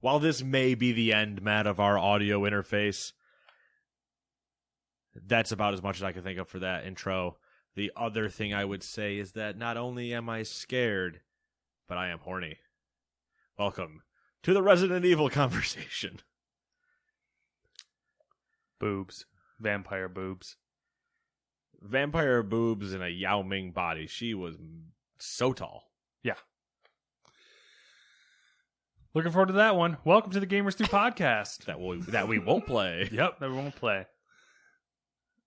while this may be the end, Matt, of our audio interface, that's about as much as I can think of for that intro. The other thing I would say is that not only am I scared, but I am horny. Welcome to the Resident Evil conversation. Boobs. Vampire boobs. Vampire boobs in a Yao Ming body. She was so tall. Yeah. Looking forward to that one. Welcome to the Gamers 2 podcast. that we won't play. Yep, that we won't play.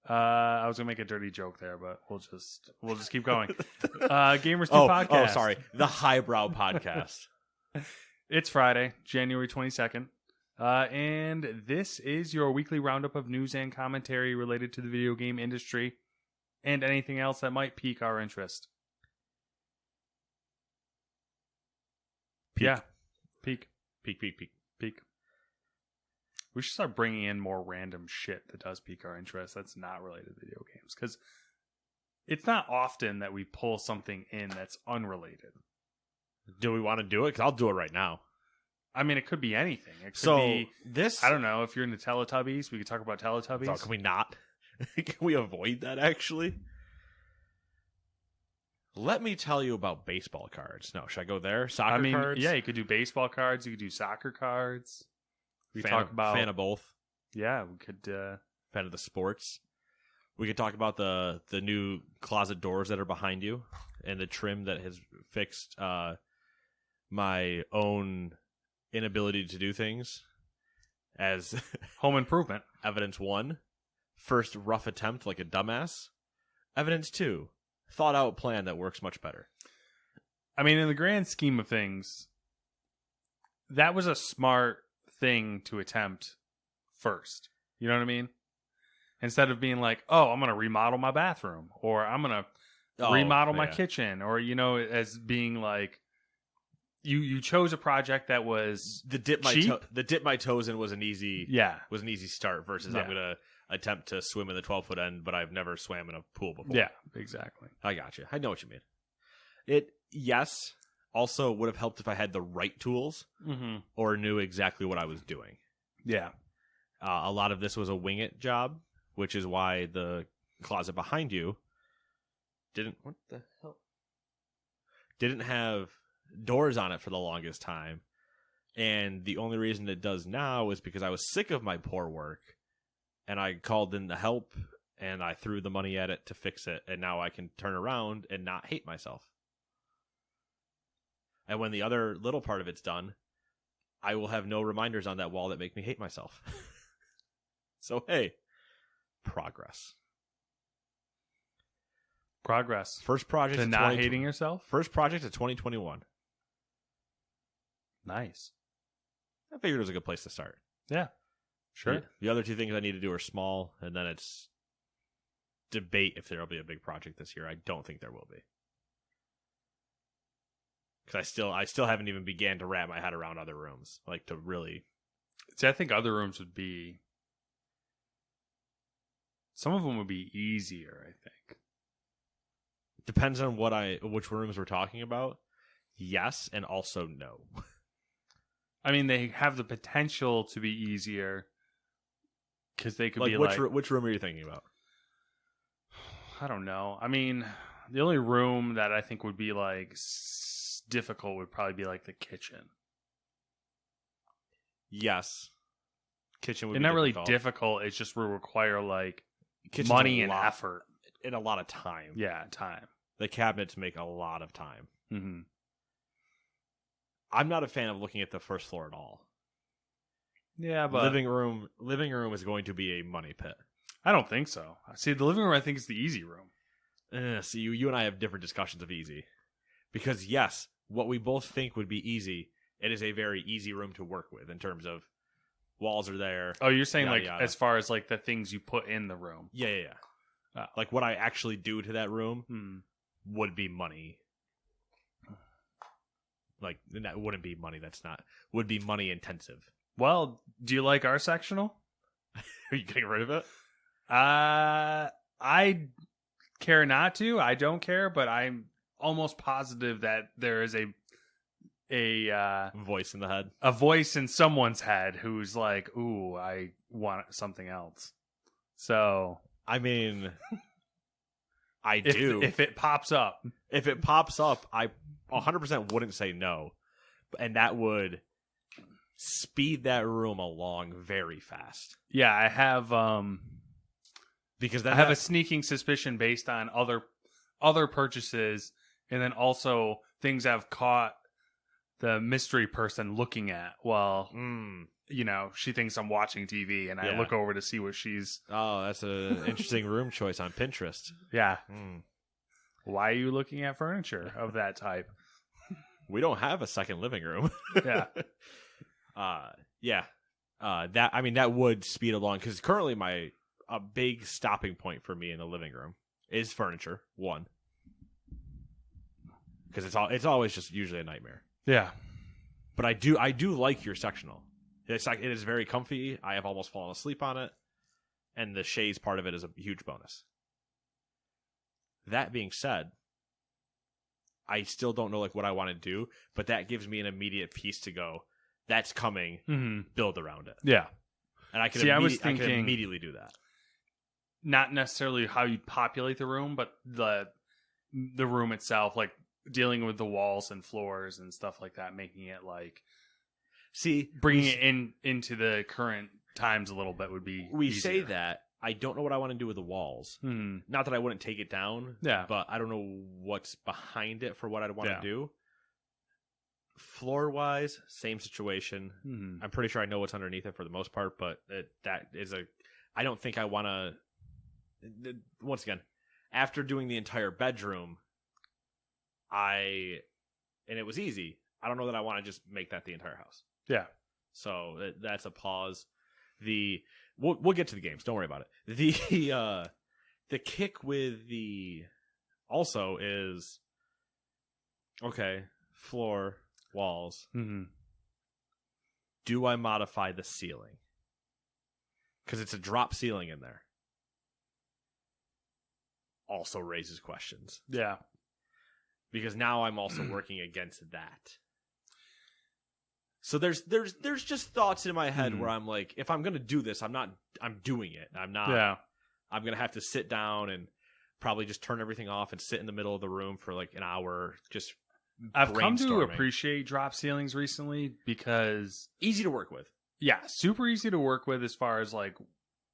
I was gonna make a dirty joke there, but we'll just keep going. Gamers 2 podcast. Oh, sorry. The highbrow podcast. It's Friday, January 22nd. And this is your weekly roundup of news and commentary related to the video game industry and anything else that might pique our interest. Peak. Yeah. Peak. Peak. We should start bringing in more random shit that does pique our interest that's not related to video games. Because it's not often that we pull something in that's unrelated. Do we want to do it? Because I'll do it right now. I mean, it could be anything. It could be this. I don't know. If you're into Teletubbies, we could talk about Teletubbies. So can we not? Can we avoid that, actually? Let me tell you about baseball cards. No, should I go there? Soccer cards? Yeah, you could do baseball cards. You could do soccer cards. We fan talk about fan of both. Yeah, we could. Fan of the sports. We could talk about the new closet doors that are behind you and the trim that has fixed my own inability to do things as home improvement. Evidence 1, first rough attempt like a dumbass. Evidence 2, thought out plan that works much better. I mean, in the grand scheme of things, that was a smart thing to attempt first. You know what I mean? Instead of being like, oh, I'm going to remodel my bathroom, or I'm going to remodel my kitchen, or, as being like, you chose a project that was the dip my toes in was an easy start versus I'm going to attempt to swim in the 12-foot end, but I've never swam in a pool before. Yeah, exactly. I got you. I know what you mean. Yes, also would have helped if I had the right tools or knew exactly what I was doing. Yeah. A lot of this was a wing it job, which is why the closet behind you didn't have doors on it for the longest time. And the only reason it does now is because I was sick of my poor work and I called in the help and I threw the money at it to fix it. And now I can turn around and not hate myself. And when the other little part of it's done, I will have no reminders on that wall that make me hate myself. So, hey, progress. First project to not hating yourself? First project of 2021. Nice. I figured it was a good place to start. Yeah, sure. The other two things I need to do are small, and then it's debate if there will be a big project this year. I don't think there will be. Because I still haven't even began to wrap my head around other rooms. Like, to really... See, I think other rooms would be... Some of them would be easier, I think. Depends on which rooms we're talking about. Yes, and also no. I mean, they have the potential to be easier because they could be which room are you thinking about? I don't know. I mean, the only room that I think would be like difficult would probably be like the kitchen. Yes, kitchen would and be not difficult. Really difficult. It just would require like money and effort and a lot of time. Yeah, time. The cabinets make a lot of time. Mm-hmm. I'm not a fan of looking at the first floor at all. Yeah, but living room is going to be a money pit. I don't think so. See, the living room I think is the easy room. See, you and I have different discussions of easy. Because yes, what we both think would be easy, it is a very easy room to work with in terms of walls are there. Oh, you're saying as far as like the things you put in the room. Yeah. Like what I actually do to that room would be money. Like, that wouldn't be money. Would be money intensive. Well, do you like our sectional? Are you getting rid of it? I care not to. I don't care, but I'm almost positive that there is Voice in the head. a voice in someone's head who's like, "Ooh, I want something else." So I mean, I if, do. if it pops up, If it pops up, I 100% wouldn't say no, and that would speed that room along very fast. yeah, I have Because I have a sneaking suspicion based on other purchases, and then also things I've caught the mystery person looking at while she thinks I'm watching TV, and I Yeah. look over to see what she's. Oh, that's an interesting room choice on Pinterest. Yeah. Why are you looking at furniture of that type? We don't have a second living room. Yeah. That would speed along because currently a big stopping point for me in the living room is furniture. One, because it's always just usually a nightmare. Yeah. But I do like your sectional. It is very comfy. I have almost fallen asleep on it, and the chaise part of it is a huge bonus. That being said, I still don't know what I want to do, but that gives me an immediate piece to go. That's coming. Build around it. Yeah. And I can See, I was I can thinking- immediately do that. Not necessarily how you populate the room, but the room itself, like dealing with the walls and floors and stuff like that, making it bringing it into the current times a little bit would be We easier. say that. I don't know what I want to do with the walls. Not that I wouldn't take it down. Yeah. But I don't know what's behind it for what I'd want Yeah. to do. Floor wise, same situation. I'm pretty sure I know what's underneath it for the most part, but I don't think I want to. Once again, after doing the entire bedroom, and it was easy. I don't know that I want to just make that the entire house. Yeah. So that's a pause. We'll get to the games. Don't worry about it. The kick with the also is okay. Floor, walls. Do I modify the ceiling? Because it's a drop ceiling in there. Also raises questions. Yeah. Because now I'm also working against that. So there's just thoughts in my head where I'm like, if I'm gonna do this, I'm doing it. I'm not. Yeah. I'm gonna have to sit down and probably just turn everything off and sit in the middle of the room for an hour. Just I've come to brainstorming. appreciate drop ceilings recently because Easy to work with. yeah, super easy to work with as far as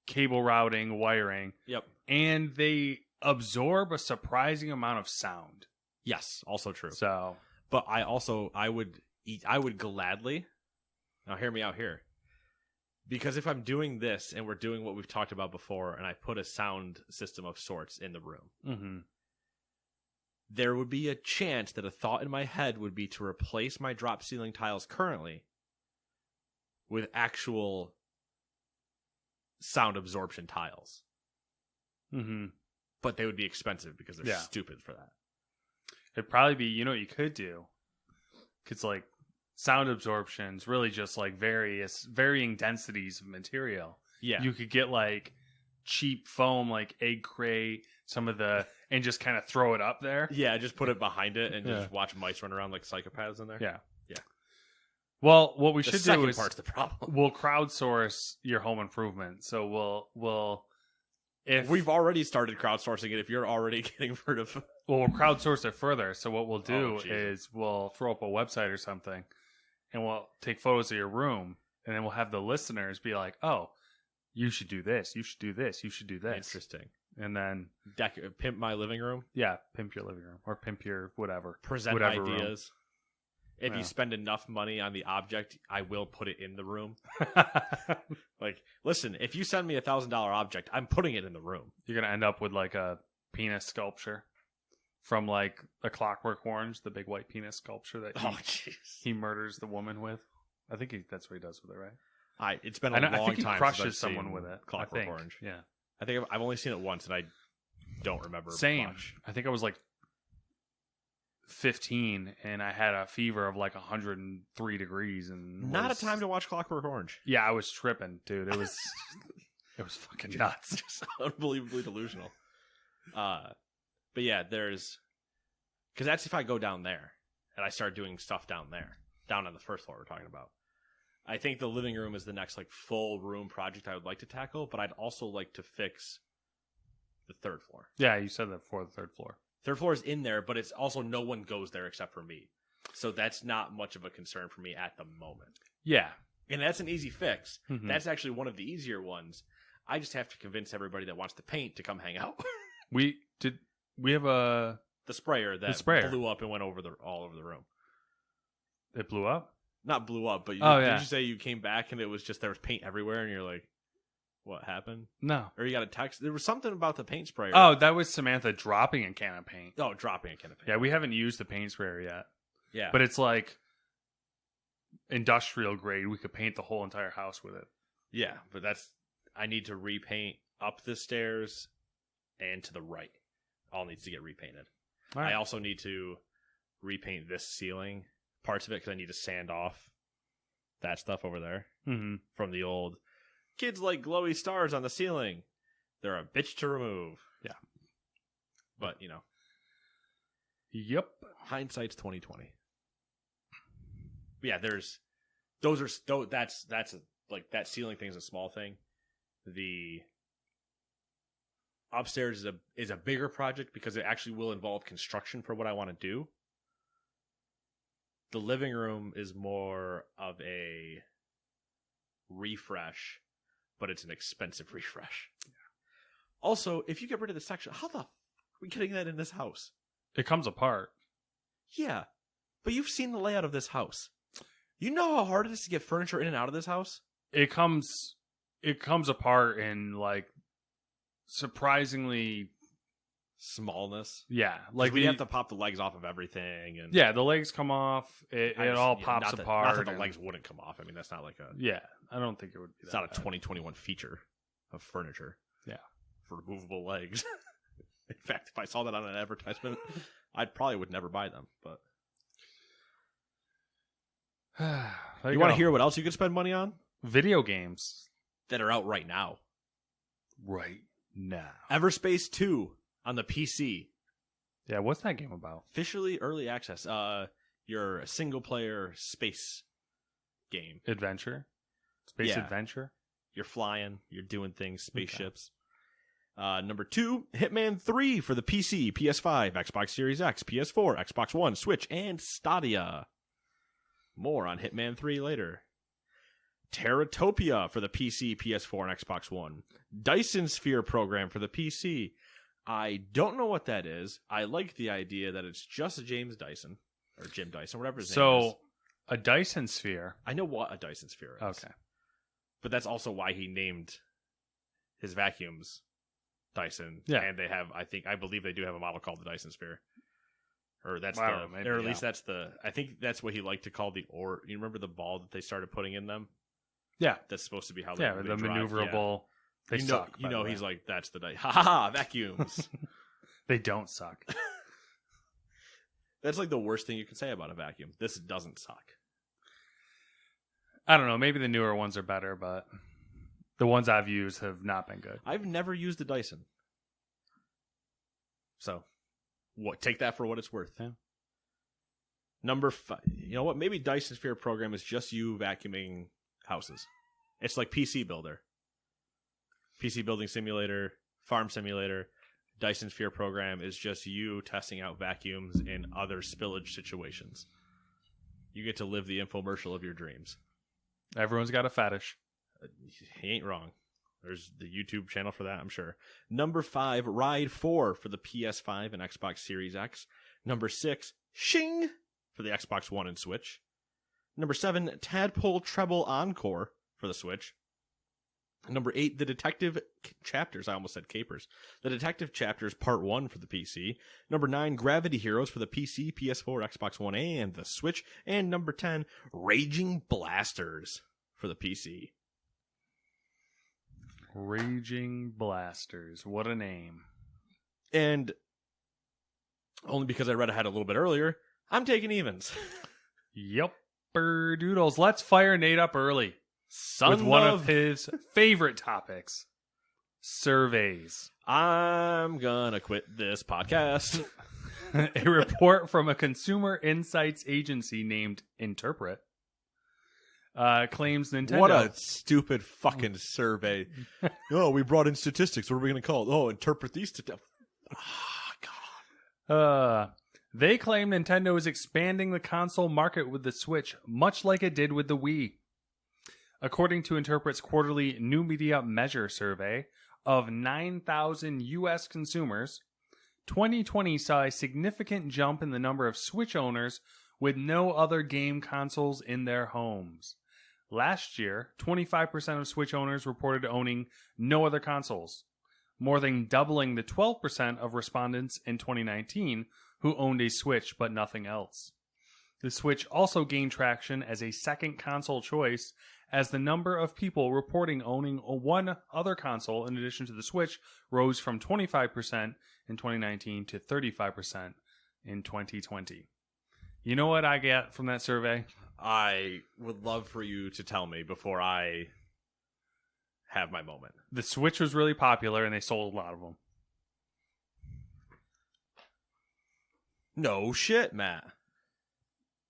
cable routing, wiring. Yep. And they absorb a surprising amount of sound. Yes. Also true. So, But I would gladly. Now hear me out here. Because if I'm doing this and we're doing what we've talked about before, and I put a sound system of sorts in the room, there would be a chance that a thought in my head would be to replace my drop ceiling tiles currently with actual sound absorption tiles. But they would be expensive because they're stupid for that. it'd probably be, what you could do? Because sound absorption's really just varying densities of material. Yeah. You could get cheap foam, egg crate, and just kind of throw it up there. Yeah, just put it behind it and just watch mice run around like psychopaths in there. Yeah. Yeah. Well, what we The should second do is part's the problem. we'll crowdsource your home improvement. So if We've already started crowdsourcing it if you're already getting rid of we'll crowdsource it further. So what we'll do Jesus. is we'll throw up a website or something, and we'll take photos of your room, and then we'll have the listeners be like, "Oh, you should do this. You should do this. You should do this." Interesting. And then Pimp my living room. pimp your living room or pimp your whatever. Present whatever room. ideas. If you spend enough money on the object, I will put it in the room. Listen, if you send me $1,000 object, I'm putting it in the room. You're gonna end up with a penis sculpture from A Clockwork Orange, the big white penis sculpture that he murders the woman with. I think that's what he does with it, right? It's been a long time. I think he since crushes I've someone seen with it. Clockwork Orange. Yeah. I think I've only seen it once, and I don't remember Same. much. I think I was 15, and I had a fever of 103 degrees, and Not a time to watch Clockwork Orange. Yeah, I was tripping, dude. It was it was fucking nuts. Just unbelievably delusional. But yeah, because that's if I go down there and I start doing stuff down there. down on the first floor we're talking about. I think the living room is the next like full room project I would like to tackle, but I'd also like to fix the third floor. Yeah, you said that before, the third floor. Third floor is in there, but it's also no one goes there except for me. So that's not much of a concern for me at the moment. Yeah. And that's an easy fix. Mhm. That's actually one of the easier ones. I just have to convince everybody that wants to paint to come hang out. We have a... The sprayer that blew up and went over all over the room. It blew up? Not blew up, but did you say you came back and it was just there was paint everywhere and you're like, what happened? No. Or you got a text. There was something about the paint sprayer. Oh, that was Samantha dropping a can of paint. Oh, dropping a can of paint. Yeah, we haven't used the paint sprayer yet. Yeah. But it's like industrial grade. We could paint the whole entire house with it. Yeah, but I need to repaint up the stairs and to the right. All needs to get repainted. All right. I also need to repaint this ceiling, parts of it, because I need to sand off that stuff over there from the old kids like glowy stars on the ceiling. They're a bitch to remove. Yeah. But, Yep. Hindsight's 20/20. Yeah, that's like that ceiling thing is a small thing. The upstairs is a bigger project because it actually will involve construction for what I want to do. The living room is more of a refresh, but it's an expensive refresh. Yeah. Also, if you get rid of the section, how the f are we getting that in this house? It comes apart. Yeah, but you've seen the layout of this house. You know how hard it is to get furniture in and out of this house? It comes apart in like surprisingly smallness. Yeah, like we have to pop the legs off of everything, and yeah, the legs come off. It all pops apart. Not that the legs wouldn't come off. I mean, that's not like a I don't think it would be. It's not a 2021 feature of furniture. Yeah, for removable legs. In fact, if I saw that on an advertisement, I probably would never buy them. But you want to hear what else you could spend money on? Video games that are out right now. Right now. Everspace 2 on the PC. Yeah, what's that game about? Officially early access. Your single-player space game. Adventure? Space adventure? You're flying. You're doing things. Spaceships. Okay. Number 2, Hitman 3 for the PC, PS5, Xbox Series X, PS4, Xbox One, Switch, and Stadia. More on Hitman 3 later. Terratopia for the PC, PS4, and Xbox One. Dyson Sphere program for the PC. I don't know what that is. I like the idea that it's just James Dyson, or Jim Dyson, whatever his name is. So, a Dyson Sphere. I know what a Dyson Sphere is. Okay. But that's also why he named his vacuums Dyson. Yeah. And they have, I believe they do have a model called the Dyson Sphere. Or that's maybe, or at least that's I think that's what he liked to call you remember the ball that they started putting in them? Yeah. That's supposed to be how they the drive. maneuverable. Yeah. They suck. He's like, that's the Dyson. Ha ha ha, vacuums. They don't suck. That's like the worst thing you can say about a vacuum. This doesn't suck. I don't know. Maybe the newer ones are better, but the ones I've used have not been good. I've never used a Dyson. So, take that for what it's worth. Yeah. Number 5. You know what? Maybe Dyson Sphere program is just you vacuuming houses. It's like PC Builder. PC Building Simulator, Farm Simulator. Dyson Sphere program is just you testing out vacuums in other spillage situations. You get to live the infomercial of your dreams. Everyone's got a fetish. He ain't wrong. There's the YouTube channel for that, I'm sure. Number 5, Ride 4 for the PS5 and Xbox Series X. Number 6, Shing for the Xbox One and Switch. Number 7, Tadpole Treble Encore for the Switch. Number 8, The Detective Chapters. I almost said Capers. The Detective Chapters Part 1 for the PC. Number 9, Gravity Heroes for the PC, PS4, Xbox One, and the Switch. And number 10, Raging Blasters for the PC. Raging Blasters. What a name. And only because I read ahead a little bit earlier, I'm taking evens. Yupper doodles. Let's fire Nate up early. With one of his favorite topics. Surveys. I'm gonna quit this podcast. A report from a consumer insights agency named Interpret claims Nintendo... What a stupid fucking survey. Oh, we brought in statistics. What are we going to call it? Oh, interpret these statistics. God. They claim Nintendo is expanding the console market with the Switch, much like it did with the Wii. According to Interpret's quarterly New Media Measure survey of 9,000 U.S. consumers, 2020 saw a significant jump in the number of Switch owners with no other game consoles in their homes. Last year, 25% of Switch owners reported owning no other consoles, more than doubling the 12% of respondents in 2019 who owned a Switch but nothing else. The Switch also gained traction as a second console choice, as the number of people reporting owning one other console in addition to the Switch rose from 25% in 2019 to 35% in 2020. You know what I get from that survey? I would love for you to tell me before I have my moment. The Switch was really popular and they sold a lot of them. No shit, Matt.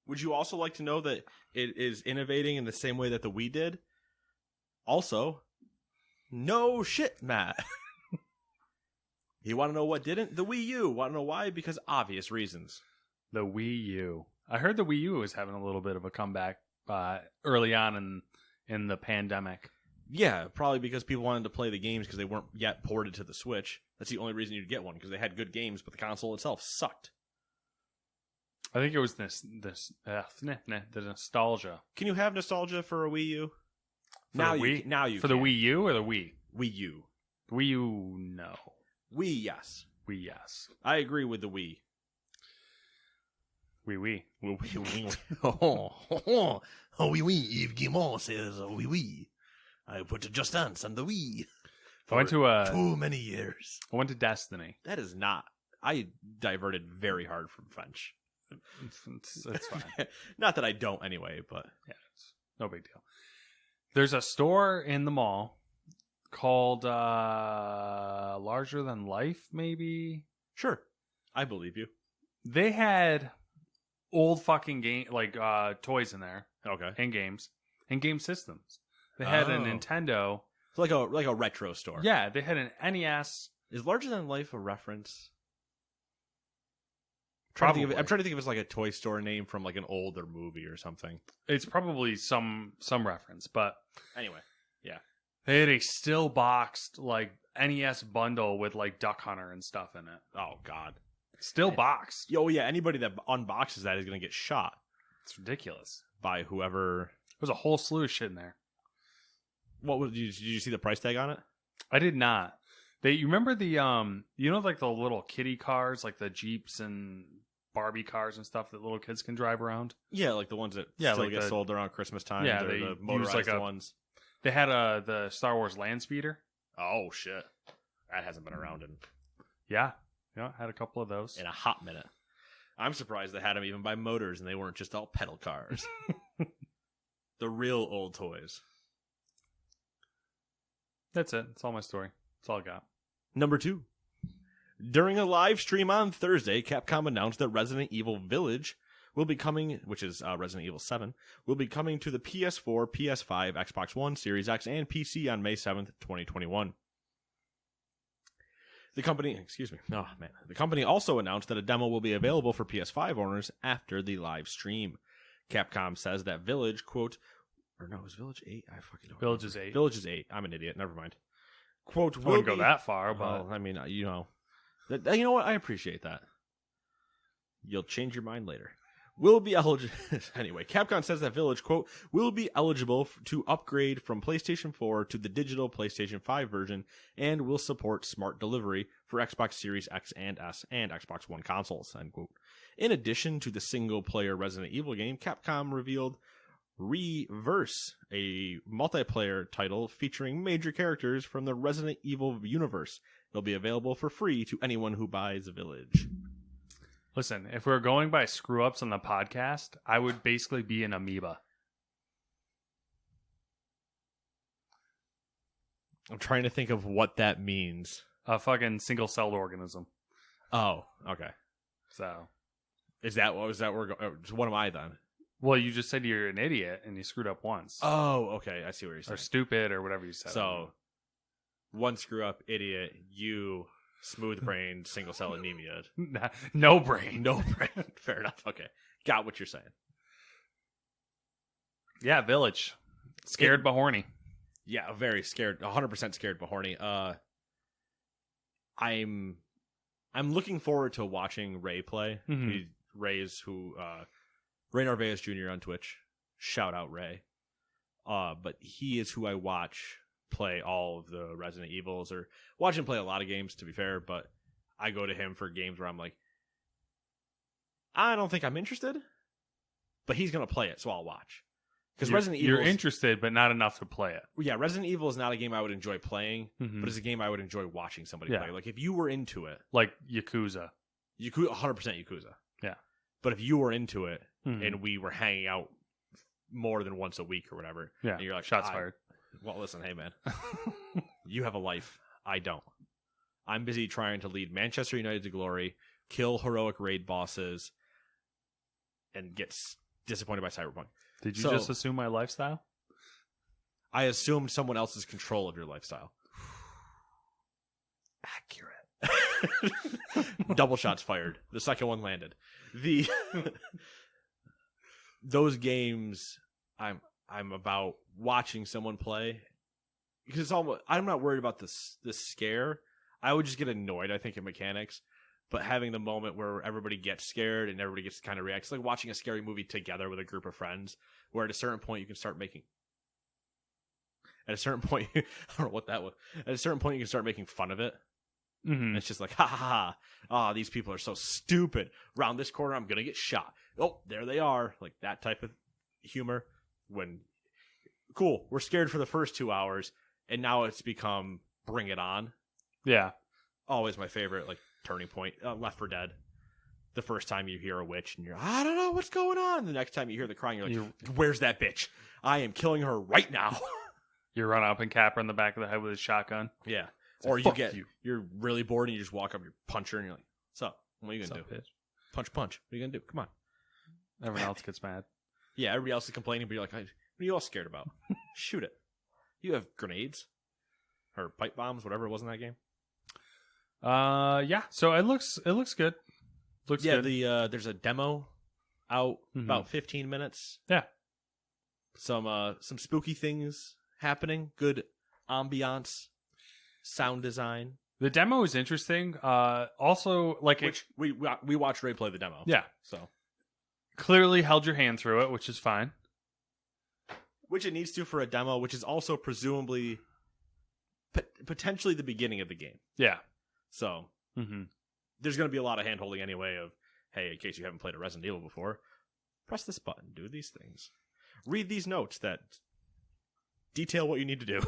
Would you also like to know that it is innovating in the same way that the Wii did? Also, no shit, Matt. You want to know what didn't? The Wii U. Want to know why? Because obvious reasons. The Wii U. I heard the Wii U was having a little bit of a comeback early on in the pandemic. Yeah, probably because people wanted to play the games because they weren't yet ported to the Switch. That's the only reason you'd get one, because they had good games, but the console itself sucked. I think it was the nostalgia. Can you have nostalgia for a Wii U? Now you for can. the Wii U or the Wii? Wii U. Wii U, no. Wii, yes. Wii, yes. I agree with the Wii. Oui. Oh, oui, Yves Guillemot says oui. I put Just Dance on the Wii. I went to too many years. I went to Destiny. That is not. I diverted very hard from French. It's fine. Not that I don't anyway, but yeah, it's no big deal. There's a store in the mall called Larger Than Life, maybe. Sure, I believe you. They had old fucking toys in there. Okay, and games and game systems. They had a Nintendo. It's like a retro store. Yeah, they had an NES. Is Larger Than Life a reference? Probably. I'm trying to think if it's like a toy store name from like an older movie or something. It's probably some reference, but anyway, yeah. They had a still boxed like NES bundle with like Duck Hunter and stuff in it. Oh God, still boxed. Oh yeah, anybody that unboxes that is gonna get shot. It's ridiculous By whoever. There's a whole slew of shit in there. Did you see the price tag on it? I did not. You remember the like the little kiddie cars, like the Jeeps and Barbie cars and stuff that little kids can drive around? Yeah, like the ones that still get sold around Christmas time. Yeah, they the motorized ones. They had the Star Wars Land Speeder. Oh shit, that hasn't been around in. Yeah, had a couple of those in a hot minute. I'm surprised they had them even by motors and they weren't just all pedal cars. The real old toys. That's it. That's all my story. That's all I got. Number 2. During a live stream on Thursday, Capcom announced that Resident Evil Village will be coming, which is Resident Evil 7, will be coming to the PS4, PS5, Xbox One, Series X, and PC on May 7th, 2021. The company also announced that a demo will be available for PS5 owners after the live stream. Capcom says that Village, quote, or no, is Village 8? I fucking don't know. Village is 8. Village is 8. I'm an idiot. Never mind. Quote, I wouldn't go that far, but... Well, I mean, you know what? I appreciate that. You'll change your mind later. Will be eligible. Anyway, Capcom says that Village, quote, will be eligible to upgrade from PlayStation 4 to the digital PlayStation 5 version and will support smart delivery for Xbox Series X and S and Xbox One consoles, end quote. In addition to the single-player Resident Evil game, Capcom revealed Reverse, a multiplayer title featuring major characters from the Resident Evil universe. It'll be available for free to anyone who buys Village. Listen, if we were going by screw-ups on the podcast, I would basically be an amoeba. I'm trying to think of what that means. A fucking single-celled organism. Oh, okay. So Is that what we're going? So what am I then? well, you just said you're an idiot and you screwed up once. Oh, okay. I see what you're Or saying. stupid or whatever you said. So, one screw up, idiot. You, smooth brain, single cell anemia. No brain. No brain. Fair enough. Okay. Got what you're saying. Yeah, Village. Scared but horny. Yeah, very scared. 100% scared but horny. I'm looking forward to watching Ray play. Mhm. Ray's Ray Narvaez Jr. on Twitch. Shout out Ray. But he is who I watch play all of the Resident Evils, or watch him play a lot of games, to be fair, but I go to him for games where I'm like, I don't think I'm interested, but he's going to play it, so I'll watch. Because Resident Evil, you're interested, but not enough to play it. Yeah, Resident Evil is not a game I would enjoy playing, Mhm. but it's a game I would enjoy watching somebody play. Like, if you were into it, Like Yakuza. 100% Yakuza. Yeah. But if you were into it, Mhm. and we were hanging out more than once a week or whatever, Yeah. and you're like, shots fired. Well, listen, hey, man. You have a life. I don't. I'm busy trying to lead Manchester United to glory, kill heroic raid bosses, and get disappointed by Cyberpunk. Did you So- just assume my lifestyle? I assumed someone else's control of your lifestyle. Accurate. Double shots fired. The second one landed. Those games, I'm about watching someone play, because it's almost, I'm not worried about this scare. I would just get annoyed, I think, in mechanics. But having the moment where everybody gets scared and everybody gets to kind of react, it's like watching a scary movie together with a group of friends, where at a certain point you can start making. At a certain point, I don't know what that was. At a certain point, you can start making fun of it. Mm-hmm. It's just like, ha ha ha. Oh, these people are so stupid. Round this corner, I'm going to get shot. Oh, there they are. Like that type of humor. When, cool, we're scared for the first 2 hours, and now it's become bring it on. Yeah. Always my favorite, like, turning point. Left 4 Dead. The first time you hear a witch, and you're, I don't know what's going on. The next time you hear the crying, you're like, where's that bitch? I am killing her right now. You run up and cap her in the back of the head with a shotgun. Yeah. It's Or like, you're really bored and you just walk up, you punch her, and you're like, what's up? What are you going to do? Bitch? Punch. What are you going to do? Come on. Everyone else gets mad. Yeah, everybody else is complaining, but you're like, what are you all scared about? Shoot it. You have grenades. Or pipe bombs, whatever it was in that game. Yeah. So it looks good. Looks good. There's a demo out, about 15 minutes. Yeah. Some spooky things happening. Good ambiance, sound design. The demo is interesting. Also, like, Which we watched Ray play the demo. Yeah. So clearly held your hand through it, which is fine. which it needs to for a demo, which is also presumably potentially the beginning of the game. Yeah. So there's going to be a lot of hand-holding anyway of, hey, in case you haven't played a Resident Evil before, press this button, do these things. Read these notes that detail what you need to do.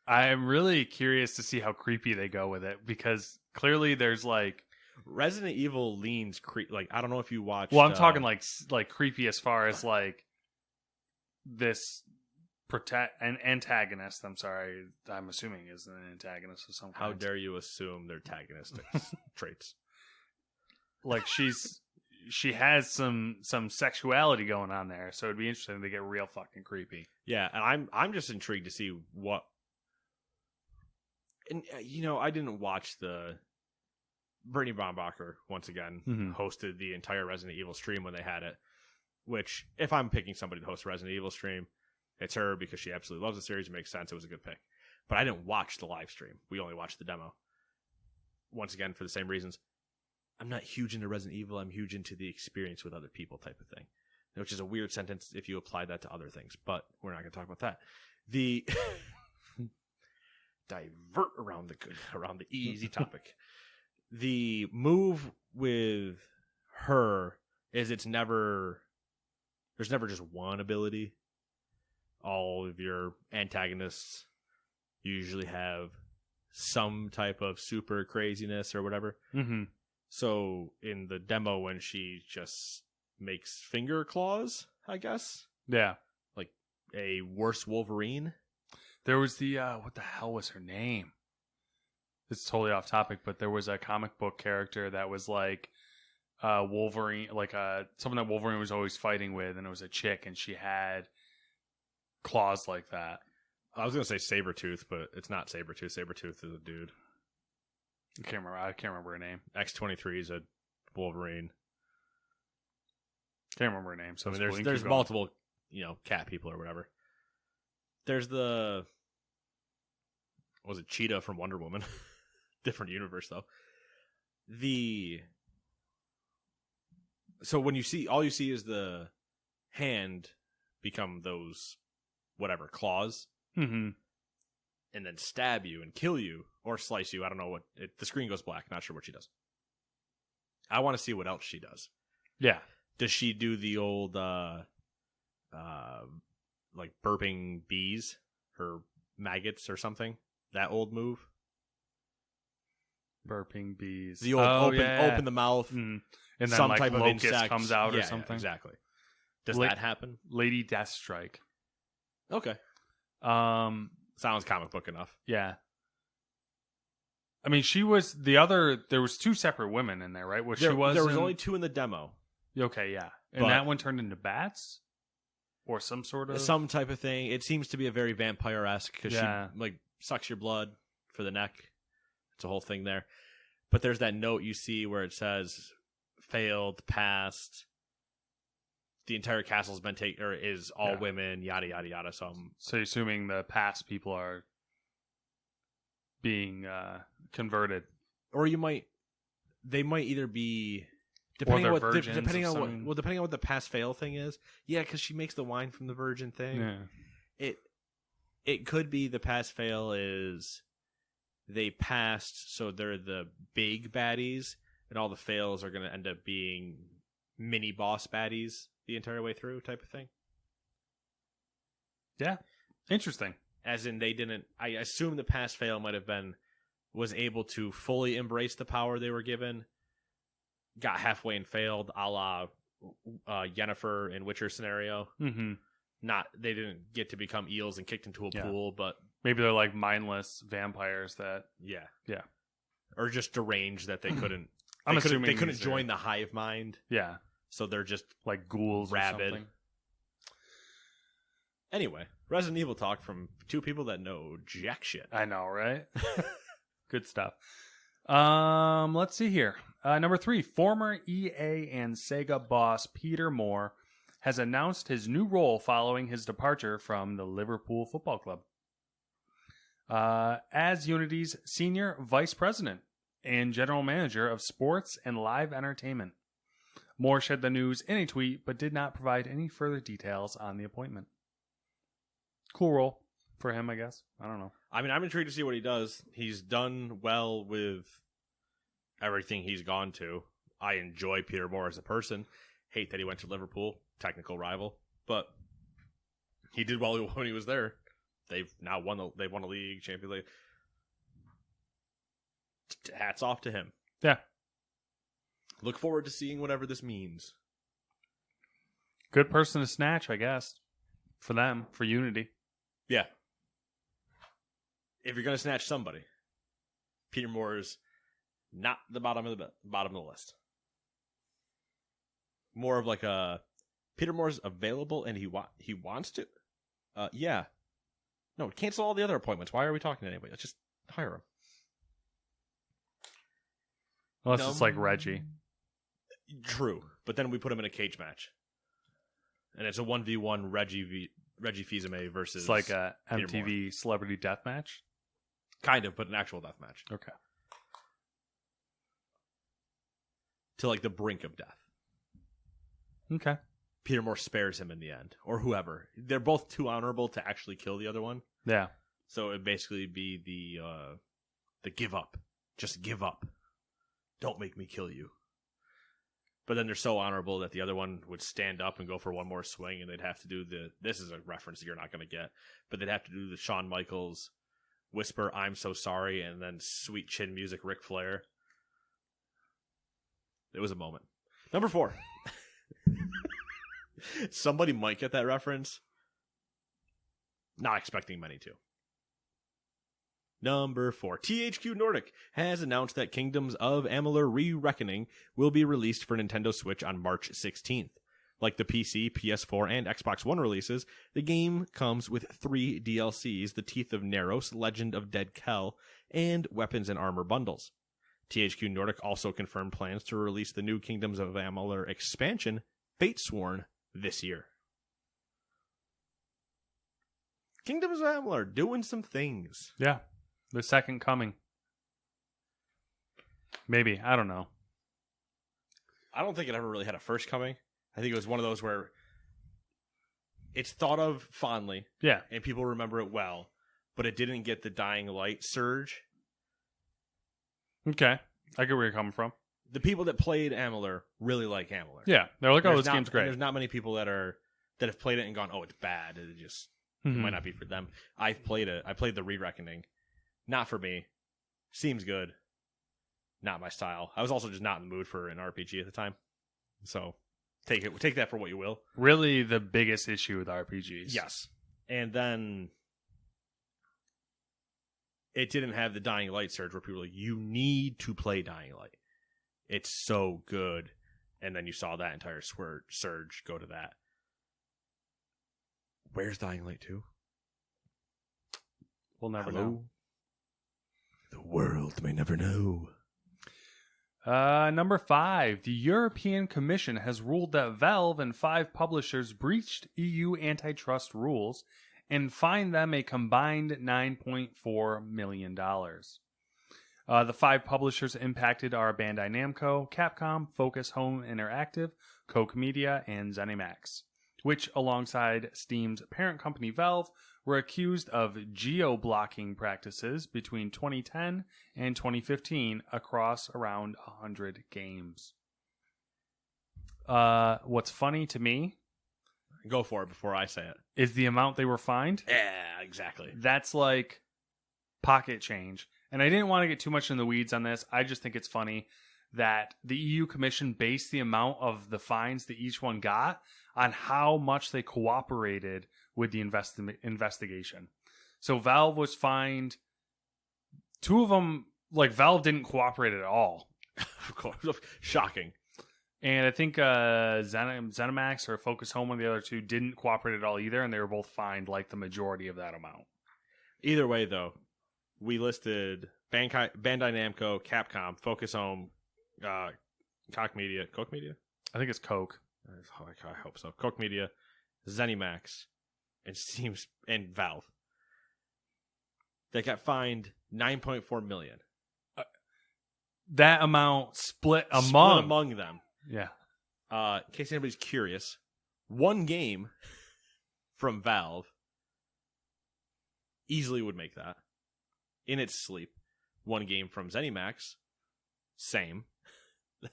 I'm really curious to see how creepy they go with it, because clearly there's like... Resident Evil leans like, I don't know if you watched... Well, I'm talking like creepy as far as like this an antagonist, I'm sorry, I'm assuming is an antagonist of some kind. How dare you assume they're antagonistic traits? Like she has some sexuality going on there, so it'd be interesting to get real fucking creepy. Yeah, and I'm just intrigued to see what... And, I didn't watch the... Brittany Bombacher, once again, hosted the entire Resident Evil stream when they had it, which, if I'm picking somebody to host a Resident Evil stream, it's her, because she absolutely loves the series. It makes sense. It was a good pick. But I didn't watch the live stream. We only watched the demo. Once again, for the same reasons. I'm not huge into Resident Evil. I'm huge into the experience with other people type of thing, which is a weird sentence if you apply that to other things, but we're not going to talk about that. The divert around the easy topic. The move with her is there's never just one ability. All of your antagonists usually have some type of super craziness or whatever. Mm-hmm. So in the demo, when she just makes finger claws, I guess, yeah, like a worse Wolverine. There was the what the hell was her name? It's totally off topic, but there was a comic book character that was like Wolverine, like someone that Wolverine was always fighting with, and it was a chick, and she had claws like that. I was gonna say Sabretooth, but it's not Sabretooth. Sabretooth is a dude. I can't remember her name. X-23 is a Wolverine. Can't remember her name. So I mean, there's multiple, cat people or whatever. There's the was it Cheetah from Wonder Woman? Different universe though. So when all you see is the hand become those whatever claws, mm-hmm. and then stab you and kill you or slice you. I don't know what the screen goes black. Not sure what she does. I want to see what else she does. Yeah. Does she do the old like burping bees or maggots or something? That old move? Burping bees. The old open the mouth. Mm. And then some like type of locust insect comes out or Yeah, something. exactly. Does that happen? Lady Deathstrike. Okay. Sounds comic book enough. Yeah. I mean, she was there was two separate women in there, right? There was only two in the demo. Okay, yeah. And But that one turned into bats? Or some sort of... Some type of thing. It seems to be a very vampire-esque because she like sucks your blood for the neck. It's a whole thing there. But there's that note you see where it says failed, passed. The entire castle's been taken, or is all women, yada, yada, yada. So you're assuming the past people are being converted. Or they might either be... Depending on what the pass fail thing is, because she makes the wine from the virgin thing. Yeah. It could be the pass fail is they passed, so they're the big baddies, and all the fails are going to end up being mini boss baddies the entire way through, type of thing. Yeah, interesting. As in, they didn't. I assume the pass fail was able to fully embrace the power they were given. Got halfway and failed, a la Yennefer in Witcher scenario. Mm-hmm. They didn't get to become eels and kicked into a pool, but maybe they're like mindless vampires that or just deranged that they couldn't. I'm assuming they couldn't join the hive mind. Yeah, so they're just like ghouls, rabid. Or something. Anyway, Resident Evil talk from two people that know jack shit. I know, right? Good stuff. Let's see here. Number 3, former EA and Sega boss Peter Moore has announced his new role following his departure from the Liverpool Football Club. As Unity's senior vice president and general manager of sports and live entertainment. Moore shared the news in a tweet, but did not provide any further details on the appointment. Cool role for him, I guess. I don't know. I mean, I'm intrigued to see what he does. He's done well with everything he's gone to. I enjoy Peter Moore as a person. Hate that he went to Liverpool, technical rival, but he did well when he was there. They've now won a league, Champions League. Hats off to him. Yeah. Look forward to seeing whatever this means. Good person to snatch, I guess. For them, for Unity. Yeah. If you're going to snatch somebody, Peter Moore's not the bottom of the list. More of like a Peter Moore's available and he wants to. Yeah. No, cancel all the other appointments. Why are we talking to anybody? Let's just hire him. Unless it's like Reggie. True, but then we put him in a cage match, and it's a 1v1 Reggie Fils-Aimé versus. It's like a MTV Celebrity Death Match. Kind of, but an actual death match. Okay. To like the brink of death. Okay. Peter Moore spares him in the end, or whoever. They're both too honorable to actually kill the other one. Yeah. So it'd basically be the give up. Just give up. Don't make me kill you. But then they're so honorable that the other one would stand up and go for one more swing, and they'd have to do this is a reference that you're not going to get, but they'd have to do the Shawn Michaels whisper, "I'm so sorry," and then sweet chin music, Ric Flair. It was a moment. Number 4. Somebody might get that reference. Not expecting many to. Number 4. THQ Nordic has announced that Kingdoms of Amalur Re-Reckoning will be released for Nintendo Switch on March 16th. Like the PC, PS4, and Xbox One releases, the game comes with 3 DLCs, the Teeth of Naros, Legend of Dead Kell, and Weapons and Armor bundles. THQ Nordic also confirmed plans to release the new Kingdoms of Amalur expansion, Fatesworn, this year. Kingdoms of Amalur doing some things. Yeah. The second coming. Maybe. I don't know. I don't think it ever really had a first coming. I think it was one of those where it's thought of fondly. Yeah. And people remember it well, but it didn't get the Dying Light surge. Okay. I get where you're coming from. The people that played Amalur really like Amalur. Yeah. They're like, oh, this game's great. There's not many people that have played it and gone, oh, it's bad. It might not be for them. I played the Re-Reckoning. Not for me. Seems good. Not my style. I was also just not in the mood for an RPG at the time. So take that for what you will. Really the biggest issue with RPGs. Yes. And then it didn't have the Dying Light surge where people were like, you need to play Dying Light. It's so good. And then you saw that entire surge go to that. Where's Dying Light 2? We'll never know. The world may never know. Number 5. The European Commission has ruled that Valve and 5 publishers breached EU antitrust rules and fined them a combined $9.4 million. The 5 publishers impacted are Bandai Namco, Capcom, Focus Home Interactive, Koch Media, and ZeniMax, which, alongside Steam's parent company Valve, were accused of geo-blocking practices between 2010 and 2015 across around 100 games. What's funny to me... Go for it before I say it. ...is the amount they were fined. Yeah, exactly. That's like pocket change. And I didn't want to get too much in the weeds on this. I just think it's funny that the EU Commission based the amount of the fines that each one got on how much they cooperated with the investigation. So Valve was fined. 2 of them, like Valve didn't cooperate at all. Of course. Shocking. And I think ZeniMax or Focus Home, one of the other 2, didn't cooperate at all either, and they were both fined like the majority of that amount. Either way, though, we listed Bandai Namco, Capcom, Focus Home, Koch Media. Koch Media? I think it's Coke. I hope so. Koch Media, ZeniMax, and Steam and Valve. They got fined $9.4 million. That amount split among them. Yeah. In case anybody's curious, one game from Valve easily would make that in its sleep. One game from ZeniMax, same.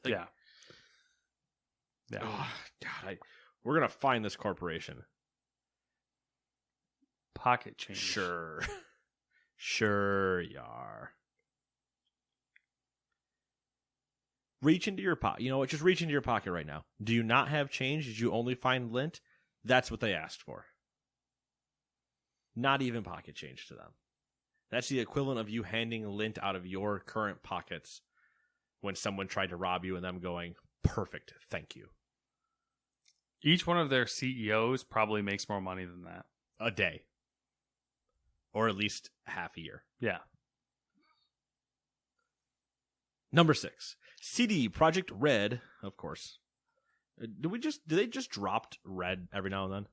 Yeah. Yeah. Oh, God, we're gonna find this corporation. Pocket change. Sure. Sure you are. Reach into your pocket. You know what? Just reach into your pocket right now. Do you not have change? Did you only find lint? That's what they asked for. Not even pocket change to them. That's the equivalent of you handing lint out of your current pockets when someone tried to rob you and them going, perfect, thank you. Each one of their CEOs probably makes more money than that. A day. Or at least half a year. Yeah. Number 6. CD Projekt Red, of course. Do they just dropped Red every now and then?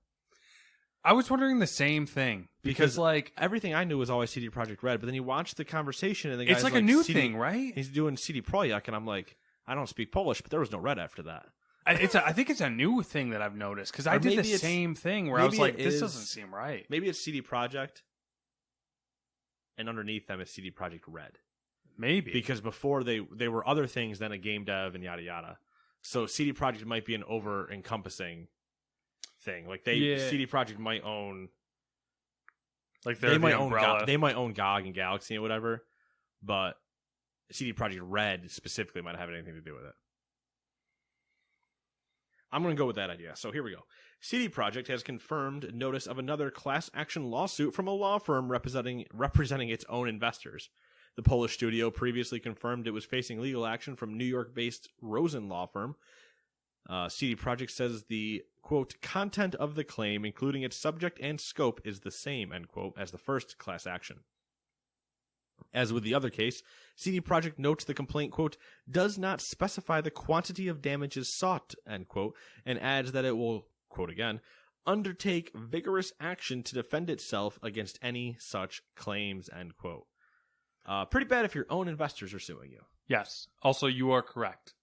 I was wondering the same thing. Because like everything I knew was always CD Projekt Red, but then you watch the conversation and the guy's it's like a new thing, right? He's doing CD Projekt, and I'm like, I don't speak Polish, but there was no Red after that. I think it's a new thing that I've noticed, because I did the same thing where I was like, this doesn't seem right. Maybe it's CD Projekt, and underneath them is CD Projekt Red. Maybe. Because before they were other things than a game dev and yada yada. So CD Projekt might be an over-encompassing thing. Like CD Projekt might own, like they might own they might own GOG and Galaxy and whatever, but CD Projekt Red specifically might have anything to do with it. I'm going to go with that idea. So here we go. CD Projekt has confirmed notice of another class action lawsuit from a law firm representing its own investors. The Polish studio previously confirmed it was facing legal action from New York-based Rosen law firm. CD Projekt says the, quote, content of the claim, including its subject and scope, is the same, end quote, as the first class action. As with the other case, CD Projekt notes the complaint, quote, does not specify the quantity of damages sought, end quote, and adds that it will, quote again, undertake vigorous action to defend itself against any such claims, end quote. Pretty bad if your own investors are suing you. Yes. Also, you are correct.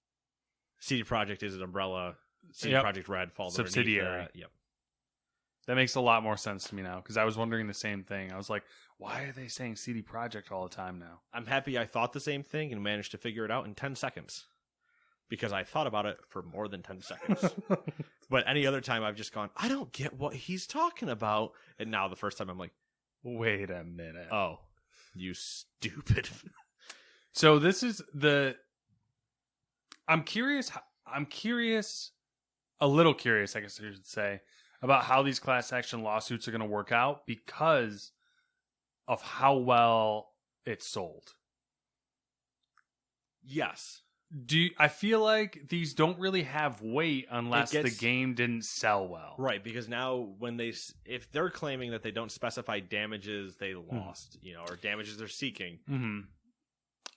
CD Projekt is an umbrella. CD Yep. Projekt Red falls Subsidiary. underneath that. Yep. That makes a lot more sense to me now, because I was wondering the same thing. I was like, why are they saying CD Projekt all the time now? I'm happy I thought the same thing and managed to figure it out in 10 seconds. Because I thought about it for more than 10 seconds. But any other time I've just gone, I don't get what he's talking about. And now the first time I'm like, Wait a minute. oh, you stupid. So this is the... I'm curious, a little curious, I guess I should say, about how these class action lawsuits are going to work out because of how well it's sold. Yes. I feel like these don't really have weight unless the game didn't sell well. Right, because now if they're claiming that they don't specify damages they lost, or damages they're seeking, Mm-hmm.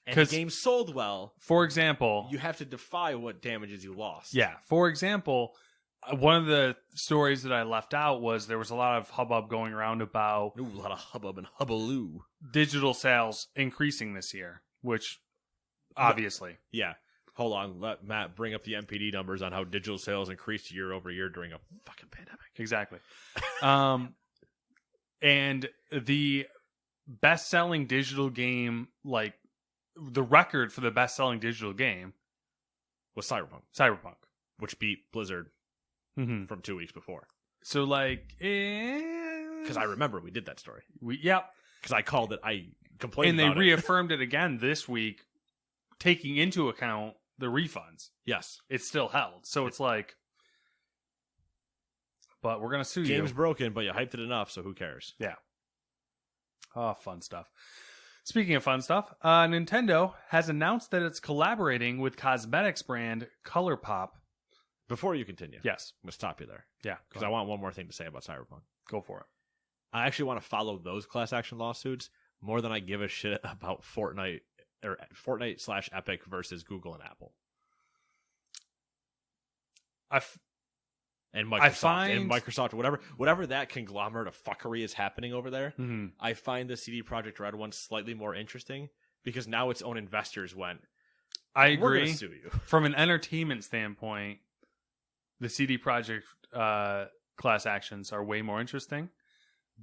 and the game sold well, for example, you have to defy what damages you lost. Yeah. For example, one of the stories that I left out was there was a lot of hubbub going around about Ooh, a lot of hubbub and hubbaloo. Digital sales increasing this year, which obviously. Yeah. Hold on. Let Matt bring up the MPD numbers on how digital sales increased year over year during a fucking pandemic. Exactly. And the best-selling digital game, like the record for the best-selling digital game was Cyberpunk. Cyberpunk. Which beat Blizzard Mm-hmm. from 2 weeks before. So, like... Because I remember we did that story. Yep. Because I called it, I complained about it. And they reaffirmed it again this week, taking into account the refunds. Yes. It's still held. So it's like... But we're going to sue you. Game's broken, but you hyped it enough, so who cares? Yeah. Oh, fun stuff. Speaking of fun stuff, Nintendo has announced that it's collaborating with cosmetics brand ColourPop. Before you continue, yes, I'm going to stop you there. Yeah. Because I want one more thing to say about Cyberpunk. Go for it. I actually want to follow those class action lawsuits more than I give a shit about Fortnite or Fortnite/Epic versus Google and Apple. And Microsoft, whatever that conglomerate of fuckery is happening over there, mm-hmm. I find the CD Projekt Red one slightly more interesting because now its own investors went, I agree. We're going to sue you. From an entertainment standpoint, the CD Projekt class actions are way more interesting.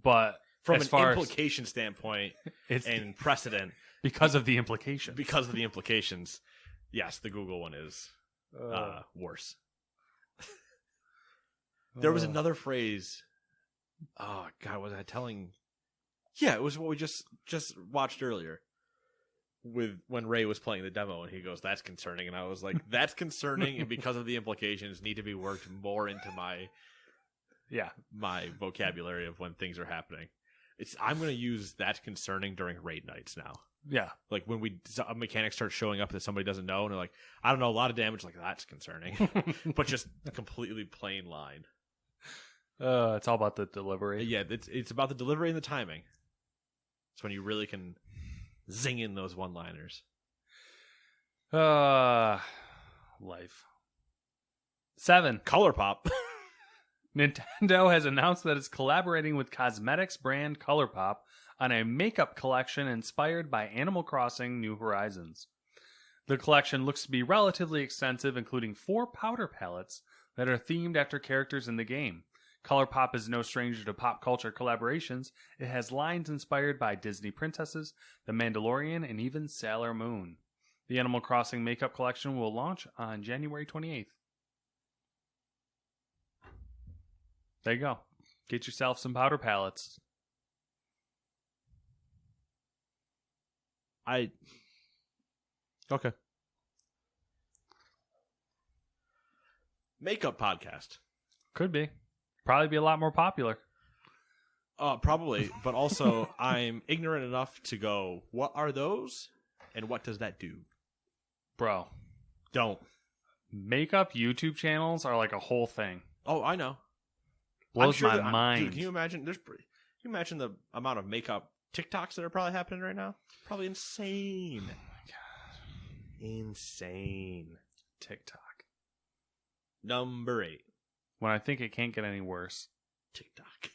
But from an implication standpoint and precedent, because of the implications. Because of the implications, yes, the Google one is worse. There was another phrase. Oh God, was I telling? Yeah, it was what we just watched earlier. With when Ray was playing the demo, and he goes, "That's concerning," and I was like, "That's concerning," and because of the implications, need to be worked more into my vocabulary of when things are happening. I'm going to use "that's concerning" during raid nights now. Yeah, like when a mechanic starts showing up that somebody doesn't know, and they're like, "I don't know, a lot of damage." Like that's concerning, but just completely plain line. It's all about the delivery. Yeah, it's about the delivery and the timing. It's when you really can zing in those one-liners. Life. 7. ColourPop. Nintendo has announced that it's collaborating with cosmetics brand ColourPop on a makeup collection inspired by Animal Crossing New Horizons. The collection looks to be relatively extensive, including 4 powder palettes that are themed after characters in the game. ColourPop is no stranger to pop culture collaborations. It has lines inspired by Disney princesses, The Mandalorian, and even Sailor Moon. The Animal Crossing makeup collection will launch on January 28th. There you go. Get yourself some powder palettes. Okay. Makeup podcast. Could be. Probably be a lot more popular. Probably, but also I'm ignorant enough to go, what are those? And what does that do? Bro. Don't. Makeup YouTube channels are like a whole thing. Oh, I know. Blows my mind. Dude, can you imagine? Can you imagine the amount of makeup TikToks that are probably happening right now? Probably insane. Oh my god. Insane. TikTok. Number 8. When I think it can't get any worse. TikTok.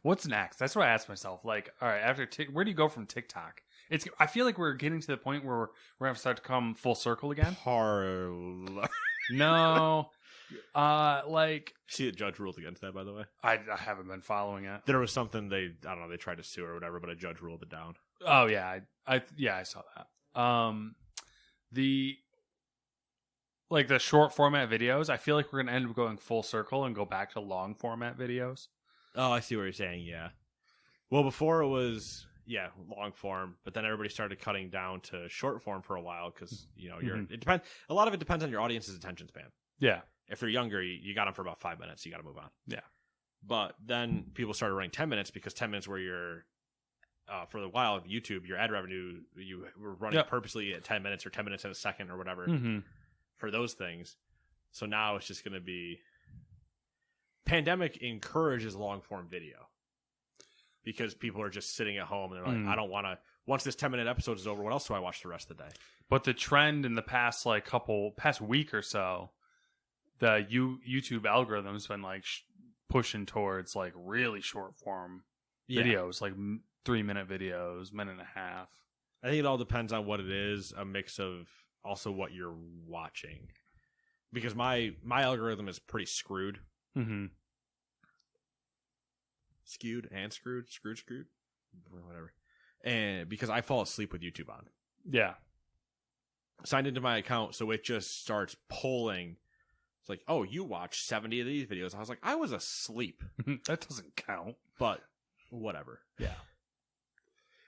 What's next? That's what I ask myself. Like, all right, after where do you go from TikTok? I feel like we're getting to the point where we're gonna start to come full circle again. Parlor. No, like, see, the judge ruled against that. By the way, I haven't been following it. There was something they tried to sue or whatever, but a judge ruled it down. Oh yeah, I saw that. The short format videos, I feel like we're gonna end up going full circle and go back to long format videos. Oh, I see what you're saying. Yeah. Well, before it was long form, but then everybody started cutting down to short form for a while because it depends. A lot of it depends on your audience's attention span. Yeah. If they're younger, you got them for about 5 minutes. You got to move on. Yeah. But then people started running 10 minutes because 10 minutes where you're for the while of YouTube, your ad revenue you were running purposely at 10 minutes or 10 minutes in a second or whatever for those things. So now it's just going to be. Pandemic encourages long form video because people are just sitting at home and they're like, I don't want to. Once this 10-minute episode is over, what else do I watch the rest of the day? But the trend in the past past week or so, the YouTube algorithm's been like pushing towards like really short form videos, like 3-minute videos, minute and a half. I think it all depends on what it is, a mix of also what you're watching. Because my algorithm is pretty screwed. Mm-hmm. Screwed, whatever. And because I fall asleep with YouTube on. Yeah. Signed into my account, so it just starts pulling. It's like, oh, you watched 70 of these videos. I was like, I was asleep. That doesn't count. But whatever. Yeah.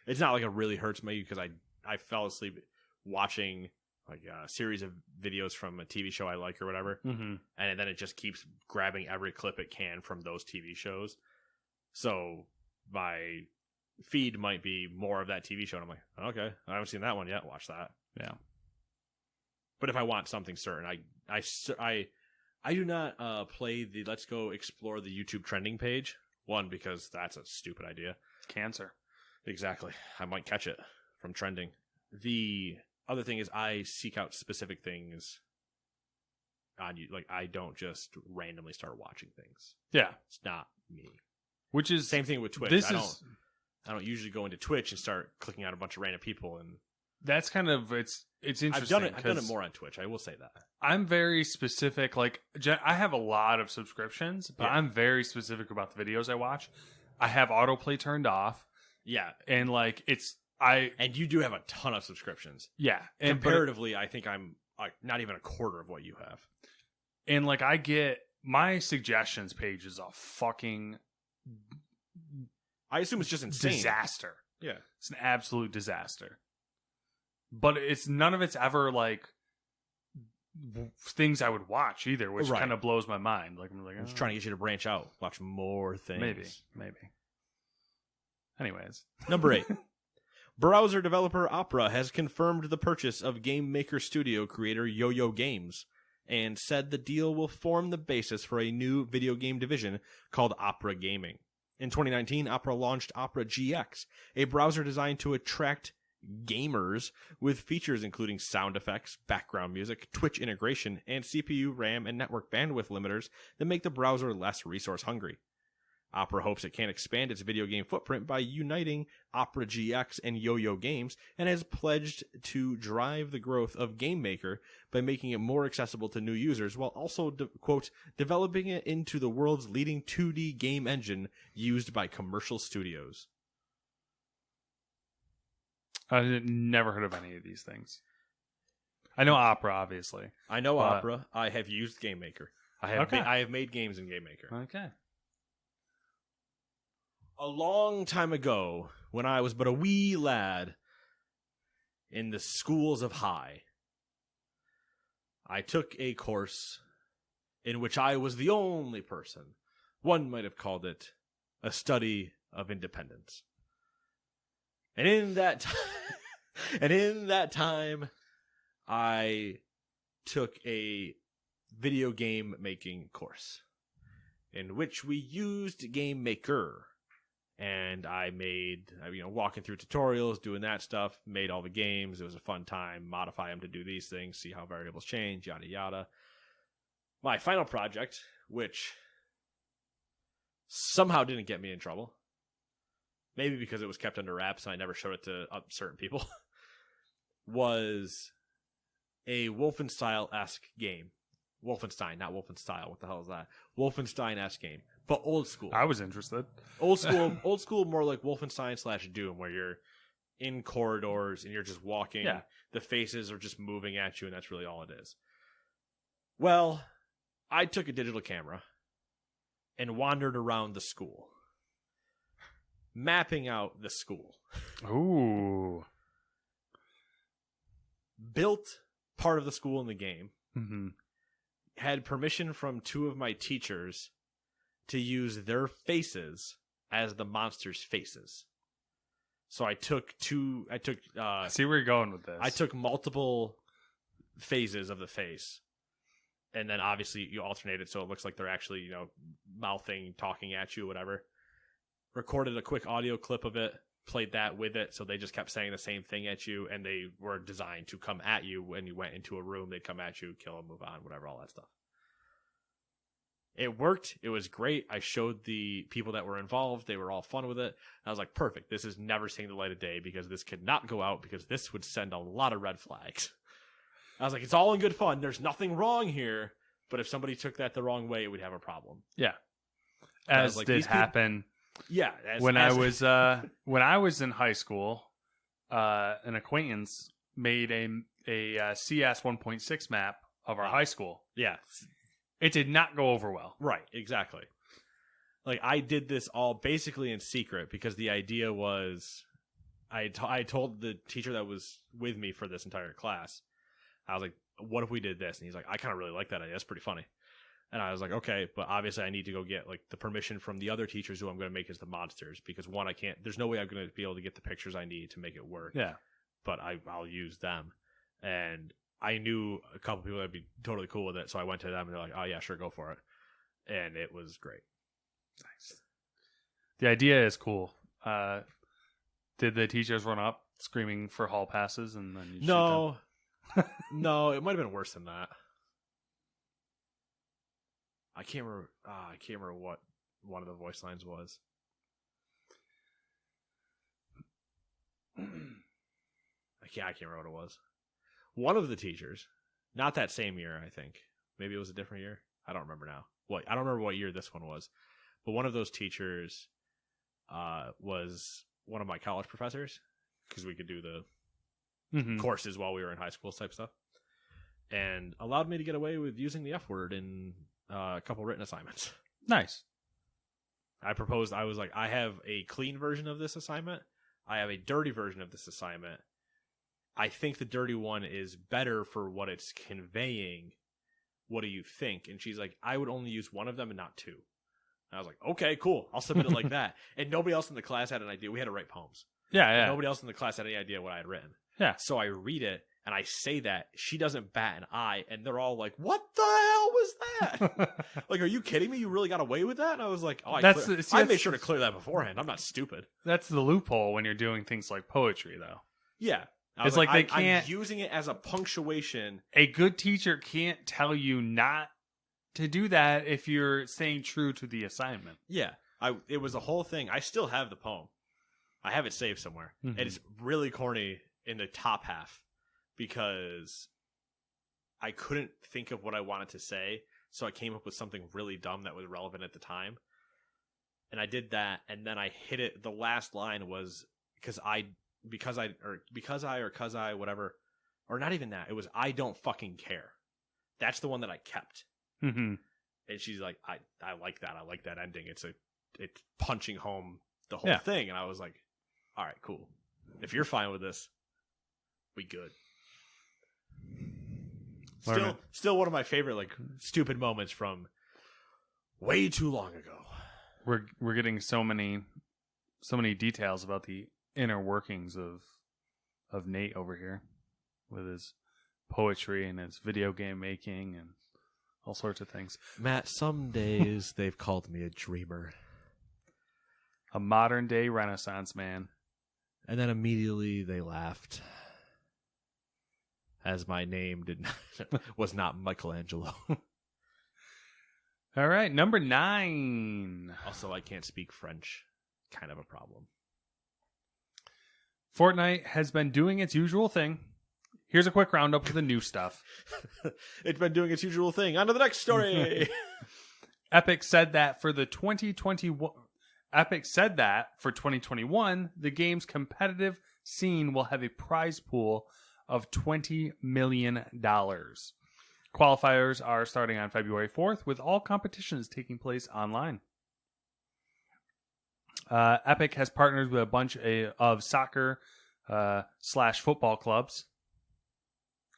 It's not like it really hurts me because I fell asleep watching like a series of videos from a TV show I like or whatever. Mm-hmm. And then it just keeps grabbing every clip it can from those TV shows. So my feed might be more of that TV show. And I'm like, okay, I haven't seen that one yet. Watch that. Yeah. But if I want something certain, I do not play the Let's Go Explore the YouTube trending page. One, because that's a stupid idea. Cancer. Exactly. I might catch it from trending. The other thing is I seek out specific things on you. Like, I don't just randomly start watching things. Yeah. It's not me. Which is same thing with Twitch. I don't usually go into Twitch and start clicking out a bunch of random people, and that's kind of it's interesting. I've done it more on Twitch. I will say that. I'm very specific. Like, I have a lot of subscriptions, but I'm very specific about the videos I watch. I have autoplay turned off. Yeah, and like and you do have a ton of subscriptions. Yeah, and comparatively, I think I'm like not even a quarter of what you have. And like, I get my suggestions page is a fucking. I assume it's just insane. Disaster. Yeah, it's an absolute disaster. But none of it's ever like things I would watch either, which kind of blows my mind. Like, I'm like, I'm just trying to get you to branch out, watch more things. Maybe. Anyways, number 8. Browser developer Opera has confirmed the purchase of game maker studio creator Yo-Yo Games and said the deal will form the basis for a new video game division called Opera Gaming. In 2019, Opera launched Opera GX, a browser designed to attract gamers with features including sound effects, background music, Twitch integration, and CPU, RAM, and network bandwidth limiters that make the browser less resource hungry. Opera hopes it can expand its video game footprint by uniting Opera GX and Yo-Yo Games, and has pledged to drive the growth of Game Maker by making it more accessible to new users, while also, quote, developing it into the world's leading 2D game engine used by commercial studios. I never heard of any of these things. I know Opera, obviously. I know Opera. I have used Game Maker. I have made games in Game Maker. Okay. A long time ago, when I was but a wee lad in the schools of high, I took a course in which I was the only person. One might have called it a study of independence. And in that time, I took a video game making course in which we used Game Maker. And I made, walking through tutorials, doing that stuff, made all the games. It was a fun time, modify them to do these things, see how variables change, yada, yada. My final project, which somehow didn't get me in trouble, maybe because it was kept under wraps and I never showed it to certain people, was a Wolfenstein-esque game. Wolfenstein, not Wolfenstyle. What the hell is that? Wolfenstein-esque game, but old school. I was interested. Old school, more like Wolfenstein / Doom, where you're in corridors and you're just walking. Yeah. The faces are just moving at you, and that's really all it is. Well, I took a digital camera and wandered around the school, mapping out the school. Ooh. Built part of the school in the game. Mm-hmm. Had permission from 2 of my teachers to use their faces as the monsters' faces. So I took I see where you're going with this. I took multiple phases of the face. And then obviously you alternate it so it looks like they're actually, mouthing, talking at you, whatever. Recorded a quick audio clip of it, played that with it, so they just kept saying the same thing at you, and they were designed to come at you when you went into a room. They'd come at you, kill them, move on, whatever, all that stuff. It worked. It was great. I showed the people that were involved. They were all fun with it. I was like, perfect. This is never seeing the light of day because this could not go out because this would send a lot of red flags. I was like, it's all in good fun. There's nothing wrong here. But if somebody took that the wrong way, it would have a problem. Yeah. As As did happen. Yeah. When I was in high school, an acquaintance made a CS 1.6 map of our high school. Yeah. It did not go over well. Right, exactly. Like, I did this all basically in secret because the idea was I told the teacher that was with me for this entire class, I was like, what if we did this? And he's like, I kind of really like that idea. That's pretty funny. And I was like, okay, but obviously I need to go get like the permission from the other teachers who I'm going to make as the monsters because one, there's no way I'm going to be able to get the pictures I need to make it work. Yeah. But I'll use them. And I knew a couple people that'd be totally cool with it. So I went to them and they're like, oh yeah, sure, go for it. And it was great. Nice. The idea is cool. Did the teachers run up screaming for hall passes and then you shoot them? No, it might have been worse than that. I can't remember what one of the voice lines was. I can't remember what it was. One of the teachers, not that same year, I think. Maybe it was a different year. I don't remember now. I don't remember what year this one was. But one of those teachers was one of my college professors because we could do the courses while we were in high school type stuff, and allowed me to get away with using the F word in a couple written assignments. Nice. I was like, I have a clean version of this assignment. I have a dirty version of this assignment. I think the dirty one is better for what it's conveying. What do you think? And she's like, I would only use one of them and not 2. And I was like, okay, cool. I'll submit it like that. And nobody else in the class had an idea. We had to write poems. Yeah. Nobody else in the class had any idea what I had written. Yeah. So I read it and I say that. She doesn't bat an eye, and they're all like, "What the hell was that? Like, are you kidding me? You really got away with that?" And I was like, "Oh, I made sure to clear that beforehand. I'm not stupid." That's the loophole when you're doing things like poetry, though. Yeah, it's like they can't. I'm using it as a punctuation. A good teacher can't tell you not to do that if you're staying true to the assignment. Yeah, it was a whole thing. I still have the poem. I have it saved somewhere. Mm-hmm. And it's really corny in the top half because I couldn't think of what I wanted to say, so I came up with something really dumb that was relevant at the time. And I did that, and then I hit it. The last line was because I, whatever, or not even that. It was I don't fucking care. That's the one that I kept. Mm-hmm. And she's like, I like that. I like that ending. It's punching home the whole thing. And I was like, all right, cool. If you're fine with this, we good. Still one of my favorite like stupid moments from way too long ago. We're getting so many details about the inner workings of Nate over here with his poetry and his video game making and all sorts of things. Matt, some days they've called me a dreamer. A modern day Renaissance man. And then immediately they laughed. As my name was not Michelangelo. All right, number 9. Also, I can't speak French. Kind of a problem. Fortnite has been doing its usual thing. Here's a quick roundup of the new stuff. It's been doing its usual thing. On to the next story. Epic said that for 2021, the game's competitive scene will have a prize pool of $20 million. Qualifiers are starting on February 4th, with all competitions taking place online. Epic has partnered with a bunch of soccer / football clubs.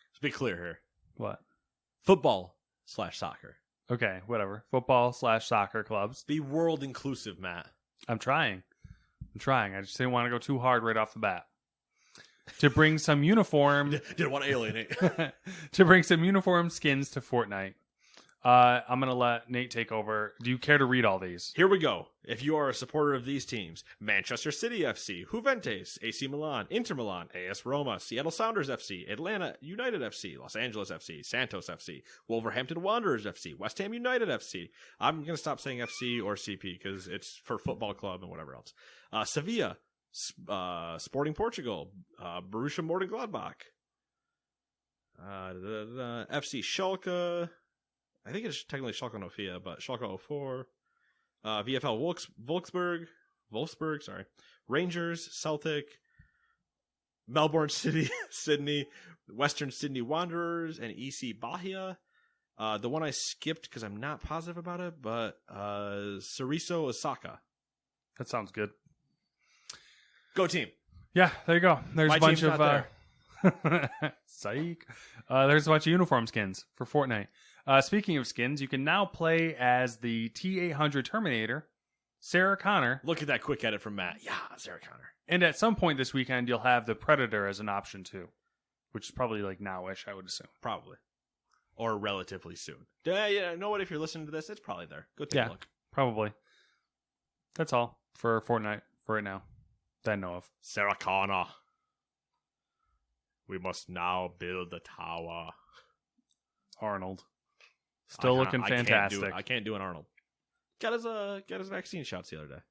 Let's be clear here. What? Football / soccer. Okay, whatever. Football / soccer clubs. Be world inclusive, Matt. I'm trying. I just didn't want to go too hard right off the bat. To bring some uniform... Didn't want to alienate. To bring some uniform skins to Fortnite. I'm going to let Nate take over. Do you care to read all these? Here we go. If you are a supporter of these teams, Manchester City FC, Juventus, AC Milan, Inter Milan, AS Roma, Seattle Sounders FC, Atlanta United FC, Los Angeles FC, Santos FC, Wolverhampton Wanderers FC, West Ham United FC. I'm going to stop saying FC or CP because it's for football club and whatever else. Sevilla, Sporting Portugal, Borussia Mönchengladbach, FC Schalke. I think it's technically Schalke 04, but Schalke 04. VfL Wolfsburg, sorry. Rangers, Celtic, Melbourne City, Sydney, Western Sydney Wanderers, and EC Bahia. The one I skipped because I'm not positive about it, but Cerezo Osaka. That sounds good. Go team. Yeah, there you go. There's My a bunch team's of not psych. There's a bunch of uniform skins for Fortnite. Speaking of skins, you can now play as the T-800 Terminator, Sarah Connor. Look at that quick edit from Matt. Yeah, Sarah Connor. And at some point this weekend, you'll have the Predator as an option too, which is probably like nowish, I would assume. Probably. Or relatively soon. Yeah, you know what? If you're listening to this, it's probably there. Go take a look. Probably. That's all for Fortnite for right now that I know of. Sarah Connor. We must now build the tower. Arnold. Still looking fantastic. I can't do an Arnold. Got his vaccine shots the other day.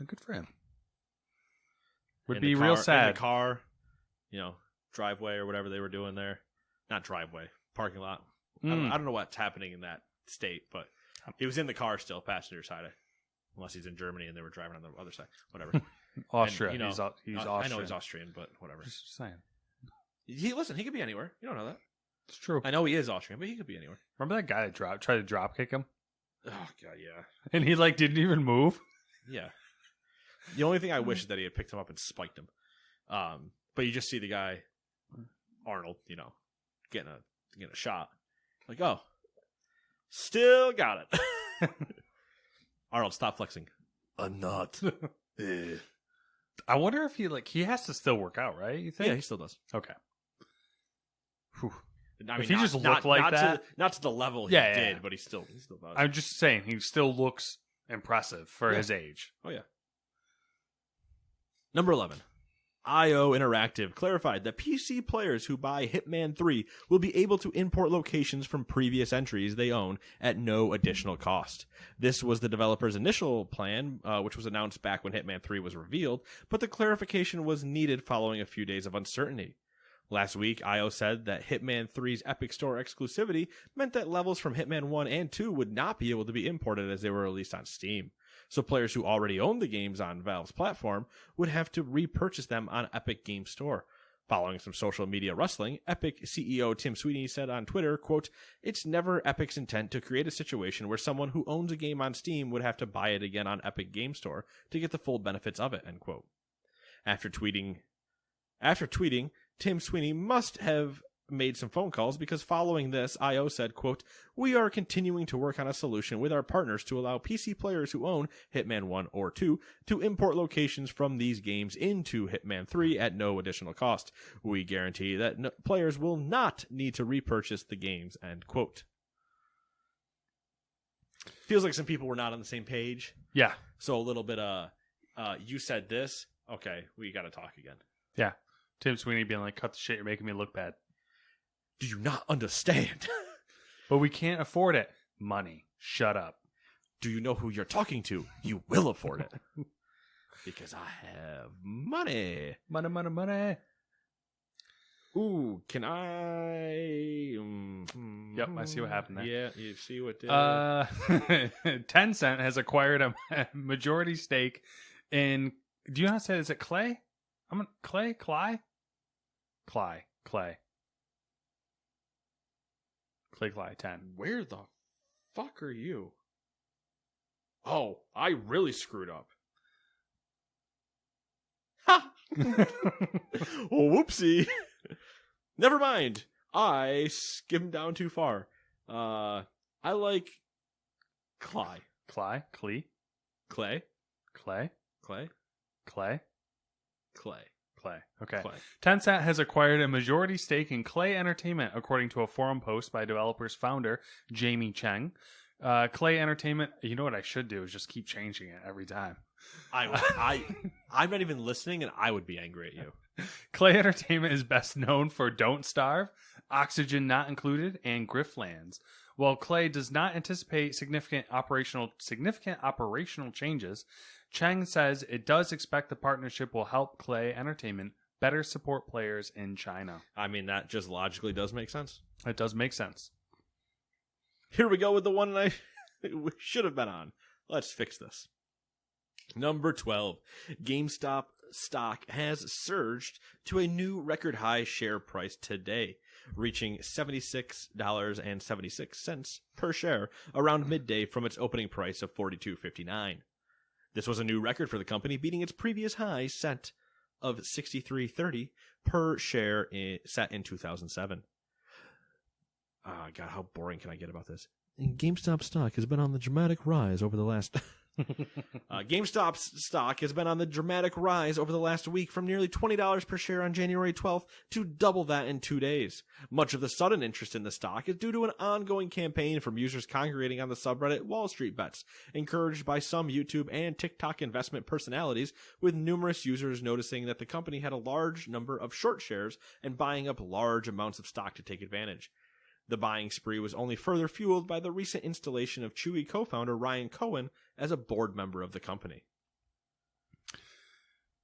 Good for him. Would be real sad. In the car, driveway or whatever they were doing there. Not driveway, parking lot. I don't know what's happening in that state, but he was in the car still, passenger side. Unless he's in Germany and they were driving on the other side. Whatever. Austria. And, he's Austrian. I know he's Austrian, but whatever. Just saying. He could be anywhere. You don't know that. It's true. I know he is Austrian, but he could be anywhere. Remember that guy that tried to drop kick him? Oh, God, yeah. And he, didn't even move? Yeah. The only thing I wish is that he had picked him up and spiked him. But you just see the guy, Arnold, getting a shot. Like, oh, still got it. Arnold, stop flexing. I'm not. I wonder if he has to still work out, right? You think? Yeah, he still does. Okay. Whew. I mean, if he just looked like that, not to the level he did, but he still does. I'm just saying he still looks impressive for his age. Oh yeah. Number 11. IO Interactive clarified that PC players who buy Hitman 3 will be able to import locations from previous entries they own at no additional cost. This was the developer's initial plan, which was announced back when Hitman 3 was revealed, but the clarification was needed following a few days of uncertainty. Last week, IO said that Hitman 3's Epic Store exclusivity meant that levels from Hitman 1 and 2 would not be able to be imported as they were released on Steam. So players who already owned the games on Valve's platform would have to repurchase them on Epic Game Store. Following some social media rustling, Epic CEO Tim Sweeney said on Twitter, quote, "It's never Epic's intent to create a situation where someone who owns a game on Steam would have to buy it again on Epic Game Store to get the full benefits of it," end quote. After tweeting, Tim Sweeney must have made some phone calls because following this, IO said, quote, "We are continuing to work on a solution with our partners to allow PC players who own Hitman 1 or 2 to import locations from these games into Hitman 3 at no additional cost. We guarantee that players will not need to repurchase the games," end quote. Feels like some people were not on the same page. Yeah. So a little bit you said this. Okay, we got to talk again. Yeah. Tim Sweeney being like, "Cut the shit, you're making me look bad." Do you not understand? But we can't afford it. Money. Shut up. Do you know who you're talking to? You will afford it. Because I have money. Money, money, money. Ooh, can I... Yep, I see what happened there. Yeah, you see what... 10 has acquired a majority stake in... Do you know how to say it? Is it Clay? Clay? 10. Where the fuck are you? Oh, I really screwed up. Ha! Oh, whoopsie. Never mind. I skimmed down too far. I like Clay. Clay? Clay? Clay? Clay? Clay? Clay. Clay. Okay. Clay. Tencent has acquired a majority stake in Clay Entertainment, according to a forum post by developer's founder, Jamie Cheng. Clay Entertainment, you know what I should do is just keep changing it every time. I'm not even listening, and I would be angry at you. Clay Entertainment is best known for Don't Starve, Oxygen Not Included, and Griftlands. While Clay does not anticipate significant operational changes, Cheng says it does expect the partnership will help Clay Entertainment better support players in China. I mean, that just logically does make sense. It does make sense. Here we go with the one we should have been on. Let's fix this. Number 12. GameStop stock has surged to a new record high share price today, reaching $76.76 per share around midday from its opening price of $42.59. This was a new record for the company, beating its previous high set of $63.30 per share set in 2007. Oh, God, how boring can I get about this? GameStop stock has been on the dramatic rise over the last... GameStop's stock has been on the dramatic rise over the last week from nearly $20 per share on January 12th to double that in 2 days. Much of the sudden interest in the stock is due to an ongoing campaign from users congregating on the subreddit Wall Street Bets, encouraged by some YouTube and TikTok investment personalities, with numerous users noticing that the company had a large number of short shares and buying up large amounts of stock to take advantage. The buying spree was only further fueled by the recent installation of Chewy co-founder Ryan Cohen as a board member of the company.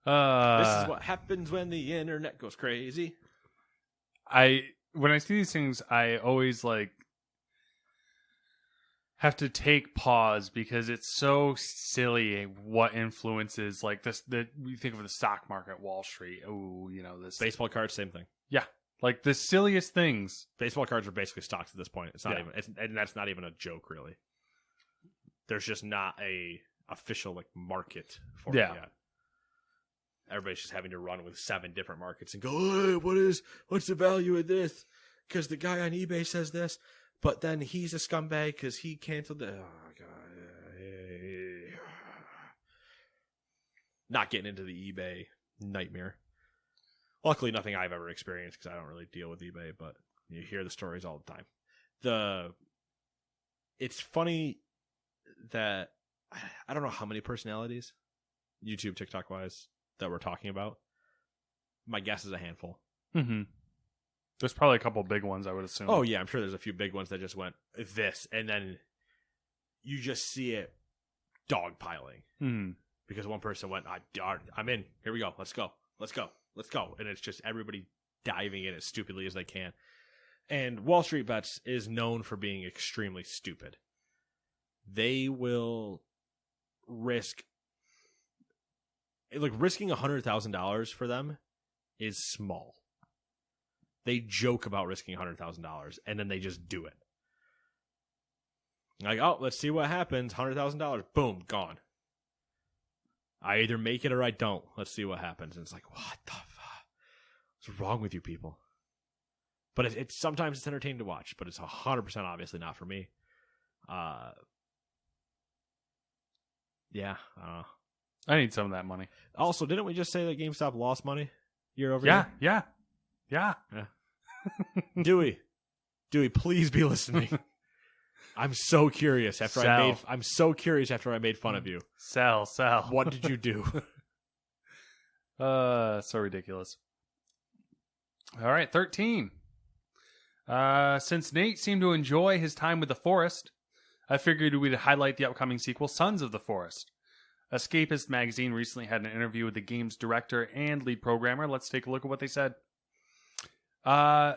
This is what happens when the internet goes crazy. When I see these things, I always have to take pause because it's so silly what influences this. We think of the stock market, Wall Street. Oh, this Baseball cards, same thing. Yeah. Like the silliest things. Baseball cards are basically stocks at this point. It's not even, and that's not even a joke, really. There's just not a official market for it yet. Everybody's just having to run with 7 different markets and go, "Hey, what's the value of this? Because the guy on eBay says this, but then he's a scumbag because he canceled the." Oh God! Not getting into the eBay nightmare. Luckily, nothing I've ever experienced because I don't really deal with eBay, but you hear the stories all the time. It's funny that I don't know how many personalities, YouTube, TikTok wise, that we're talking about. My guess is a handful. Mm-hmm. There's probably a couple big ones, I would assume. Oh yeah, I'm sure there's a few big ones that just went this, and then you just see it dogpiling because one person went, "I'm in. Here we go. Let's go. And it's just everybody diving in as stupidly as they can. And Wall Street Bets is known for being extremely stupid. They will risking $100,000 for them is small. They joke about risking $100,000 and then they just do it. Oh, let's see what happens. $100,000, boom, gone. I either make it or I don't. Let's see what happens. And it's what the fuck? What's wrong with you people? But it's sometimes it's entertaining to watch, but it's 100% obviously not for me. Yeah, I don't know. I need some of that money. Also, didn't we just say that GameStop lost money year over year? Yeah. Dewey, please be listening. I'm so curious after I made fun of you. Sell. What did you do? So ridiculous. All right, 13. Since Nate seemed to enjoy his time with the Forest, I figured we'd highlight the upcoming sequel, Sons of the Forest. Escapist magazine recently had an interview with the game's director and lead programmer. Let's take a look at what they said. I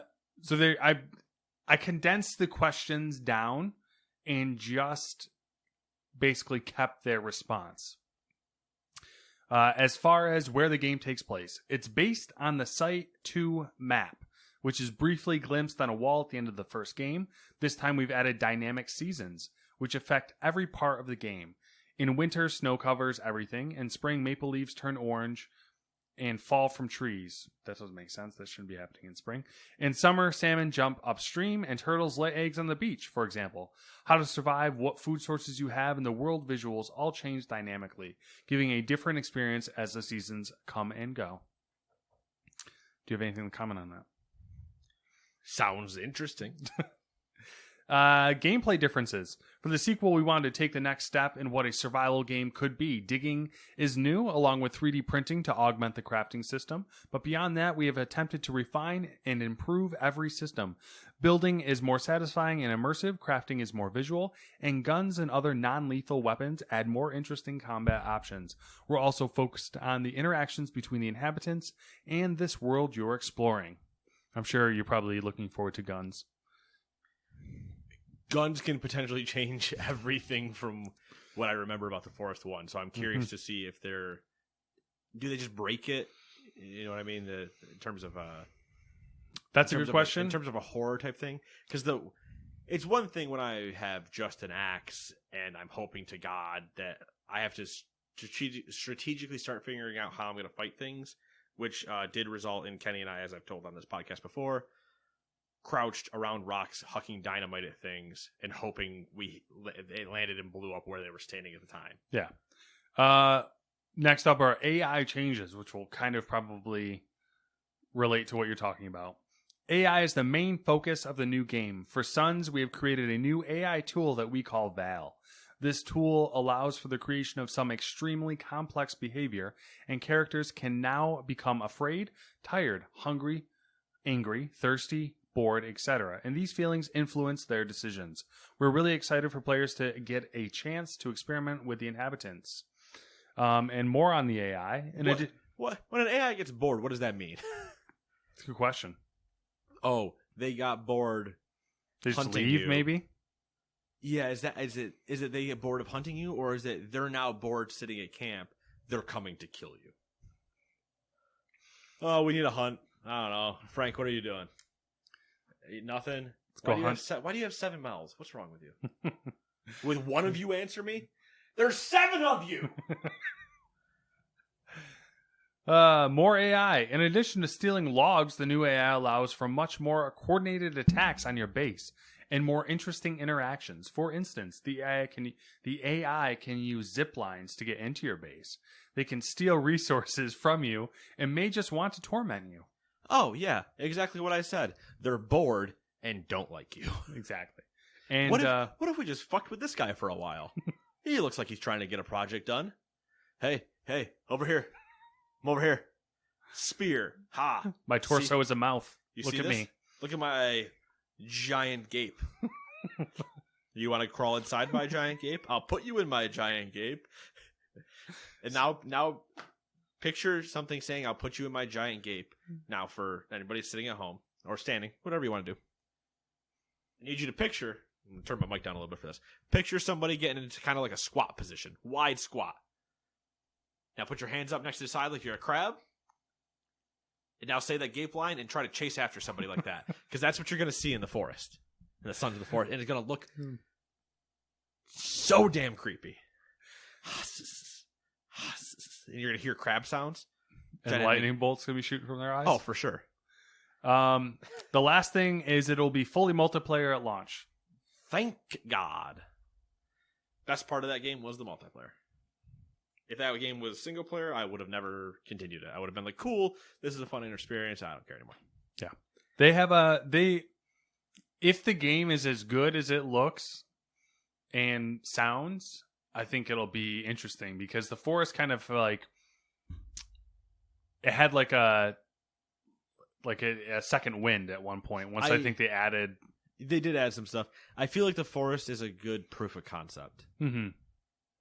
condensed the questions down and just basically kept their response. As far as where the game takes place, it's based on the Site 2 map, which is briefly glimpsed on a wall at the end of the first game. This time we've added dynamic seasons, which affect every part of the game. In winter, snow covers everything. In spring, maple leaves turn orange and fall from trees. That doesn't make sense. That shouldn't be happening in spring. In summer, salmon jump upstream and turtles lay eggs on the beach, for example. How to survive, what food sources you have, and the world visuals all change dynamically, giving a different experience as the seasons come and go. Do you have anything to comment on that? Sounds interesting. Gameplay differences. For the sequel, we wanted to take the next step in what a survival game could be. Digging is new, along with 3D printing to augment the crafting system. But beyond that, we have attempted to refine and improve every system. Building is more satisfying and immersive, crafting is more visual, and guns and other non-lethal weapons add more interesting combat options. We're also focused on the interactions between the inhabitants and this world you're exploring. I'm sure you're probably looking forward to guns. Guns can potentially change everything from what I remember about the Forest 1. So I'm curious to see if do they just break it? You know what I mean? In terms of that's a good question. In terms of a horror type thing, because it's one thing when I have just an axe and I'm hoping to God that I have to strategically start figuring out how I'm going to fight things, which did result in Kenny and I, as I've told on this podcast before, crouched around rocks, hucking dynamite at things, and hoping it landed and blew up where they were standing at the time. Yeah. Next up are AI changes, which will kind of probably relate to what you're talking about. AI is the main focus of the new game. For Sons, we have created a new AI tool that we call Val. This tool allows for the creation of some extremely complex behavior, and characters can now become afraid, tired, hungry, angry, thirsty, bored, etc. And these feelings influence their decisions. We're really excited for players to get a chance to experiment with the inhabitants. And more on the AI. What? When an AI gets bored, what does that mean? It's a good question. Oh, they got bored. They just leave, you. Maybe? Yeah, is it they get bored of hunting you, or is it they're now bored sitting at camp, they're coming to kill you? Oh, we need a hunt. I don't know. Frank, what are you doing? Nothing. Why do you have 7 mouths? What's wrong with you? Would one of you answer me? There's 7 of you! More AI. In addition to stealing logs, the new AI allows for much more coordinated attacks on your base and more interesting interactions. For instance, the AI can use zip lines to get into your base. They can steal resources from you and may just want to torment you. Oh, yeah, exactly what I said. They're bored and don't like you. Exactly. And what if we just fucked with this guy for a while? He looks like he's trying to get a project done. Hey, over here. I'm over here. Spear. Ha. My torso is a mouth. Look at me. Look at my giant gape. You want to crawl inside my giant gape? I'll put you in my giant gape. And now picture something saying, I'll put you in my giant gape. Now, for anybody sitting at home or standing, whatever you want to do, I need you to picture, I'm going to turn my mic down a little bit for this. Picture somebody getting into kind of like a squat position, wide squat. Now put your hands up next to the side like you're a crab. And now say that gape line and try to chase after somebody like that. Because that's what you're going to see in the forest. In the Sons of the Forest. And it's going to look so damn creepy. And you're going to hear crab sounds. And lightning bolts going to be shooting from their eyes? Oh, for sure. The last thing is it'll be fully multiplayer at launch. Thank God. Best part of that game was the multiplayer. If that game was single player, I would have never continued it. I would have been like, cool, this is a fun experience. I don't care anymore. Yeah. If the game is as good as it looks and sounds, I think it'll be interesting because the forest kind of like it had like a second wind at one point. Once I think they did add some stuff. I feel like the forest is a good proof of concept, mm-hmm.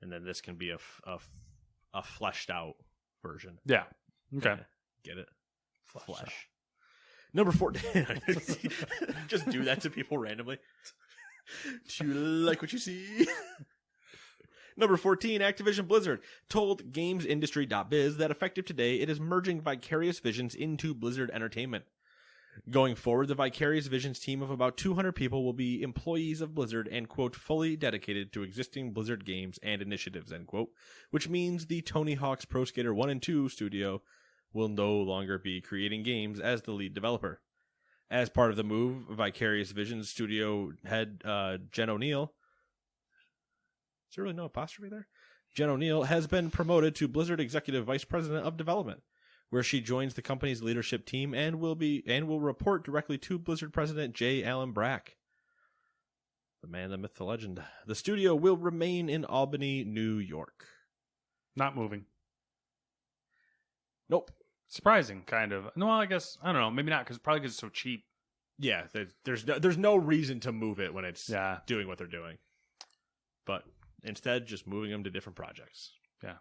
and then this can be a fleshed out version. Yeah. Okay. Get it? Flesh. Number 14. Just do that to people randomly. Do you like what you see? Number 14, Activision Blizzard told GamesIndustry.biz that effective today, it is merging Vicarious Visions into Blizzard Entertainment. Going forward, the Vicarious Visions team of about 200 people will be employees of Blizzard and, quote, fully dedicated to existing Blizzard games and initiatives, end quote, which means the Tony Hawk's Pro Skater 1 and 2 studio will no longer be creating games as the lead developer. As part of the move, Vicarious Visions studio head Jen O'Neill, is there really no apostrophe there? Jen O'Neill has been promoted to Blizzard Executive Vice President of Development, where she joins the company's leadership team and will report directly to Blizzard President J. Allen Brack. The man, the myth, the legend. The studio will remain in Albany, New York. Not moving. Nope. Surprising, kind of. No, I guess I don't know. Maybe not, because it's so cheap. Yeah, there's no reason to move it when it's doing what they're doing. But instead, just moving them to different projects. Yeah,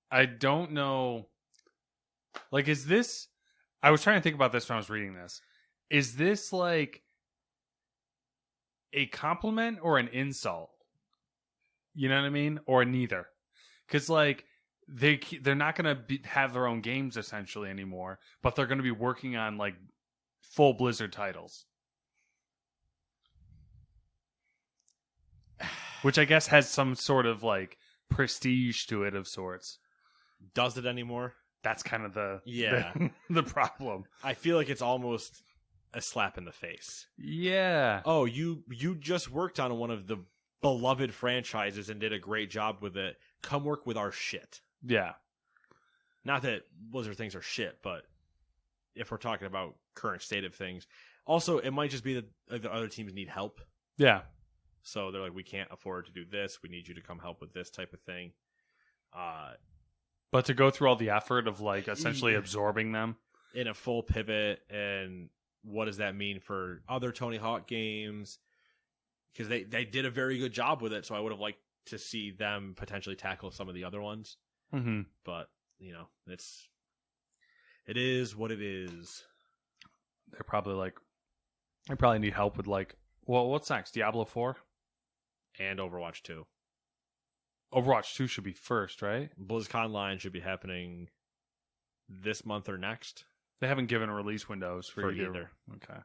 I don't know. Like, is this? I was trying to think about this when I was reading this. Is this like a compliment or an insult? You know what I mean, or neither? Because like. They're not going to have their own games essentially anymore, but they're going to be working on like full Blizzard titles, which I guess has some sort of like prestige to it of sorts. Does it anymore? That's kind of the problem. I feel like it's almost a slap in the face. Yeah. Oh, you just worked on one of the beloved franchises and did a great job with it. Come work with our shit. Yeah. Not that Blizzard things are shit, but if we're talking about current state of things. Also, it might just be that the other teams need help. Yeah. So they're like, we can't afford to do this. We need you to come help with this type of thing. But to go through all the effort of like essentially absorbing them. In a full pivot, and what does that mean for other Tony Hawk games? Because they did a very good job with it, so I would have liked to see them potentially tackle some of the other ones. Mm-hmm. But, you know, it is what it is. They probably need help with like, well, what's next? Diablo 4? And Overwatch 2. Overwatch 2 should be first, right? BlizzCon Line should be happening this month or next. They haven't given release windows for either. Okay.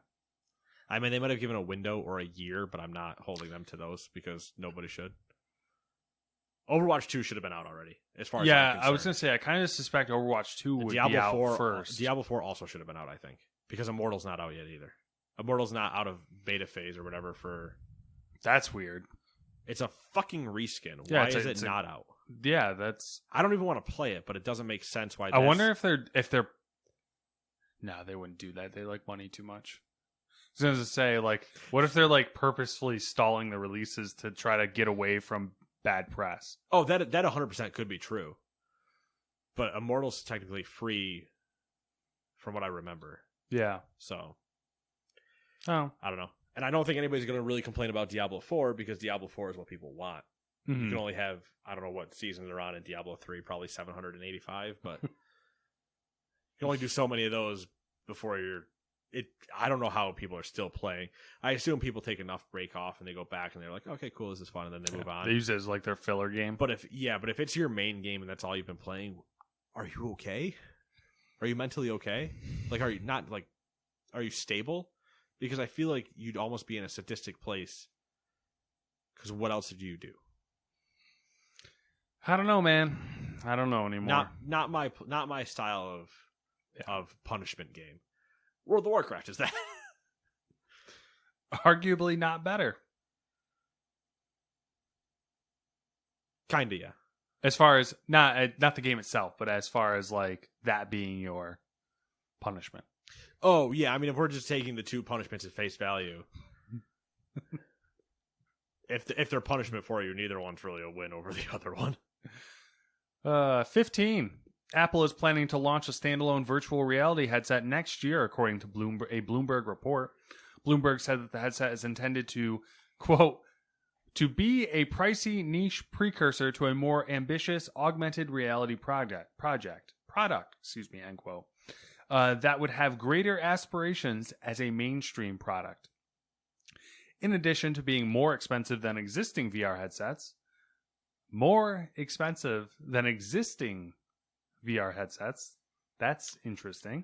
I mean, they might have given a window or a year, but I'm not holding them to those because nobody should. Overwatch 2 should have been out already, as far as I'm concerned. I was going to say, I kind of suspect Overwatch 2 would be out first. Diablo 4 also should have been out, I think, because Immortal's not out yet either. Immortal's not out of beta phase or whatever for... That's weird. It's a fucking reskin. Yeah, why is it not out? Yeah, that's... I don't even want to play it, but it doesn't make sense why... I wonder if they're... No, they wouldn't do that. They like money too much. I was going to say, like, what if they're like purposefully stalling the releases to try to get away from bad press? Oh, that 100% could be true. But Immortal's technically free from what I remember. Yeah. So, I don't know. And I don't think anybody's going to really complain about Diablo 4 because Diablo 4 is what people want. Mm-hmm. You can only have, I don't know what seasons they're on in Diablo 3, probably 785, but you can only do so many of those before I don't know how people are still playing. I assume people take enough break off and they go back and they're like, okay, cool, this is fun, and then they move on. They use it as like their filler game. But if it's your main game and that's all you've been playing, are you okay? Are you mentally okay? Like, are you stable? Because I feel like you'd almost be in a sadistic place. Because what else did you do? I don't know, man. I don't know anymore. Not my style of punishment game. World of Warcraft is that. Arguably not better. Kinda, yeah. As far as not the game itself, but as far as like that being your punishment. Oh, yeah. I mean, if we're just taking the two punishments at face value, if they're punishment for you, neither one's really a win over the other one. 15. Apple is planning to launch a standalone virtual reality headset next year, according to a Bloomberg report. Bloomberg said that the headset is intended to, quote, to be a pricey niche precursor to a more ambitious augmented reality product, end quote, that would have greater aspirations as a mainstream product. In addition to being more expensive than existing VR headsets, that's interesting.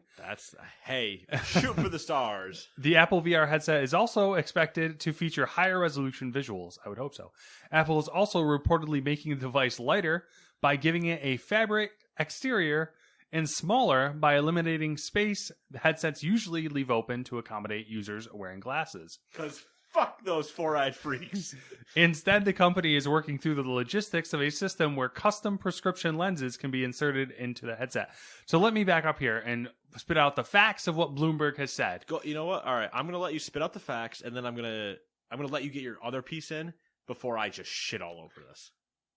Hey, shoot for the stars. The Apple VR headset is also expected to feature higher resolution visuals. I would hope so. Apple is also reportedly making the device lighter by giving it a fabric exterior and smaller by eliminating space the headsets usually leave open to accommodate users wearing glasses. Because fuck those four-eyed freaks. Instead, the company is working through the logistics of a system where custom prescription lenses can be inserted into the headset. So let me back up here and spit out the facts of what Bloomberg has said. Go. You know what? All right, I'm gonna let you spit out the facts, and then I'm gonna let you get your other piece in before I just shit all over this.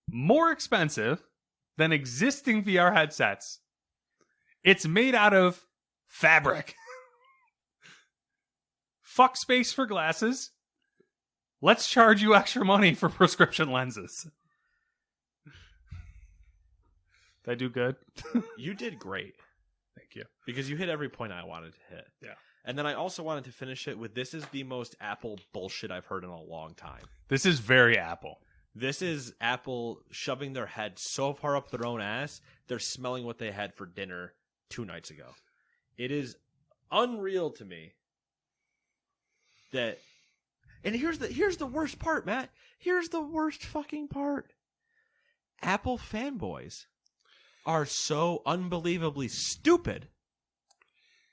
More expensive than existing VR headsets. It's made out of fabric. Fuck space for glasses. Let's charge you extra money for prescription lenses. Did I do good? You did great. Thank you. Because you hit every point I wanted to hit. Yeah. And then I also wanted to finish it with, this is the most Apple bullshit I've heard in a long time. This is very Apple. This is Apple shoving their head so far up their own ass, they're smelling what they had for dinner 2 nights ago. It is unreal to me that... And here's the worst part, Matt. Here's the worst fucking part. Apple fanboys are so unbelievably stupid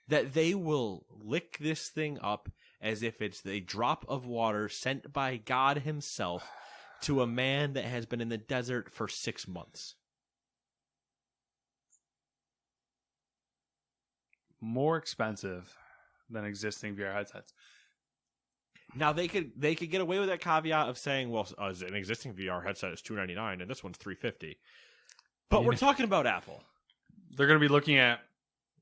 that they will lick this thing up as if it's a drop of water sent by God himself to a man that has been in the desert for 6 months. More expensive than existing VR headsets. Now they could get away with that caveat of saying, well, an existing VR headset is $299 and this one's $350. But we're talking about Apple. They're going to be looking at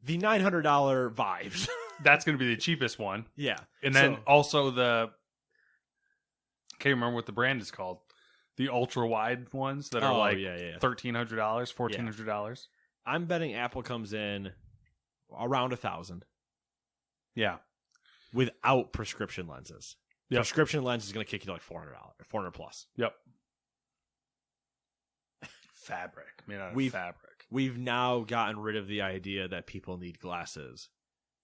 the $900 Vives. That's going to be the cheapest one. Yeah. And then also the, I can't remember what the brand is called. The ultra wide ones that are $1,300, $1,400. I'm betting Apple comes in around $1,000. Yeah. Without prescription lenses. Yep. Prescription lens is going to kick you to like $400 plus. Yep. Fabric. Made out of fabric. We've now gotten rid of the idea that people need glasses.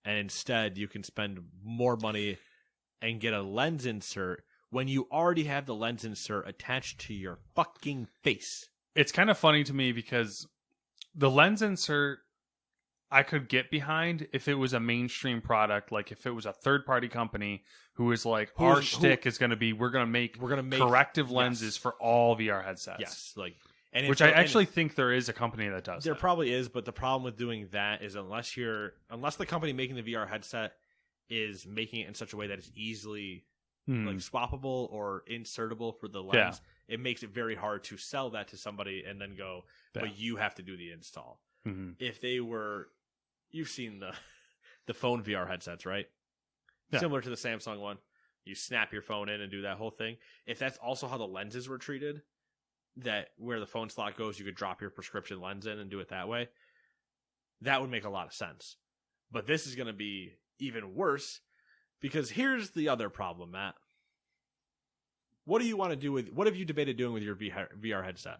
And instead, you can spend more money and get a lens insert when you already have the lens insert attached to your fucking face. It's kind of funny to me because the lens insert I could get behind if it was a mainstream product, like if it was a third-party company who is like, our shtick is going to be, we're going to make corrective lenses for all VR headsets. Yes, which I actually think there is a company that does. There probably is, but the problem with doing that is unless the company making the VR headset is making it in such a way that it's easily like swappable or insertable for the lens, it makes it very hard to sell that to somebody and then go, but you have to do the install. Mm-hmm. If they were... You've seen the phone VR headsets, right? Yeah. Similar to the Samsung one. You snap your phone in and do that whole thing. If that's also how the lenses were treated, that where the phone slot goes, you could drop your prescription lens in and do it that way, that would make a lot of sense. But this is going to be even worse because here's the other problem, Matt. What do you want to do what have you debated doing with your VR headset?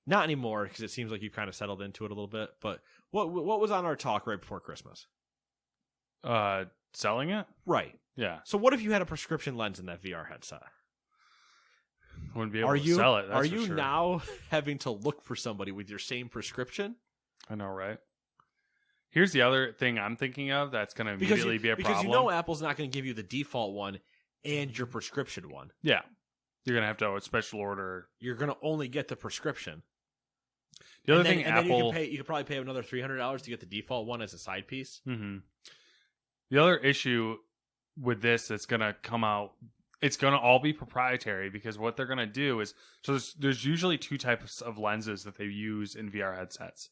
Not anymore, because it seems like you've kind of settled into it a little bit. But what was on our talk right before Christmas? Selling it? Right. Yeah. So what if you had a prescription lens in that VR headset? Wouldn't be able to sell it. Are you now having to look for somebody with your same prescription? I know, right? Here's the other thing I'm thinking of that's going to immediately be a problem. Because you know Apple's not going to give you the default one and your prescription one. Yeah. You're going to have to special order. You're going to only get the prescription. The other thing Apple... you could probably pay another $300 to get the default one as a side piece. Mm-hmm. The other issue with this that's going to come out, it's going to all be proprietary because what they're going to do is, so there's usually two types of lenses that they use in VR headsets.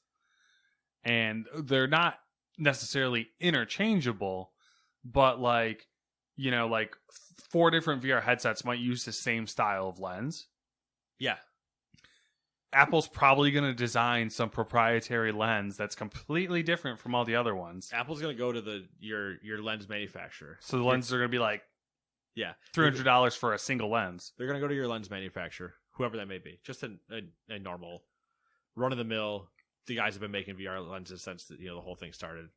And they're not necessarily interchangeable, but like, you know, like 4 different VR headsets might use the same style of lens. Yeah. Apple's probably going to design some proprietary lens that's completely different from all the other ones. Apple's going to go to your lens manufacturer. So the lenses are going to be like, yeah, $300 for a single lens. They're going to go to your lens manufacturer, whoever that may be. Just a normal, run-of-the-mill. The guys have been making VR lenses since the whole thing started.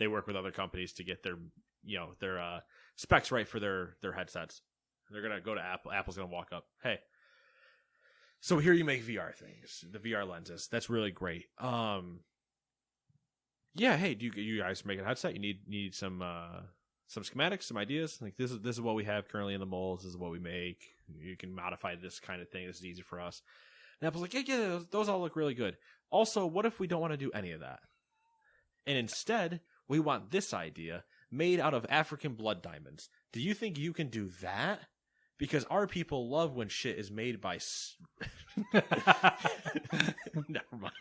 They work with other companies to get their specs right for their headsets. They're going to go to Apple. Apple's going to walk up. Hey, so here you make VR things, the VR lenses. That's really great. Yeah. Hey, do you guys make a headset? You need some schematics, some ideas. Like this is what we have currently in the molds. This is what we make. You can modify this kind of thing. This is easy for us. And Apple's like, yeah, those all look really good. Also, what if we don't want to do any of that? And instead, we want this idea made out of African blood diamonds. Do you think you can do that? Because our people love when shit is made by... Never mind.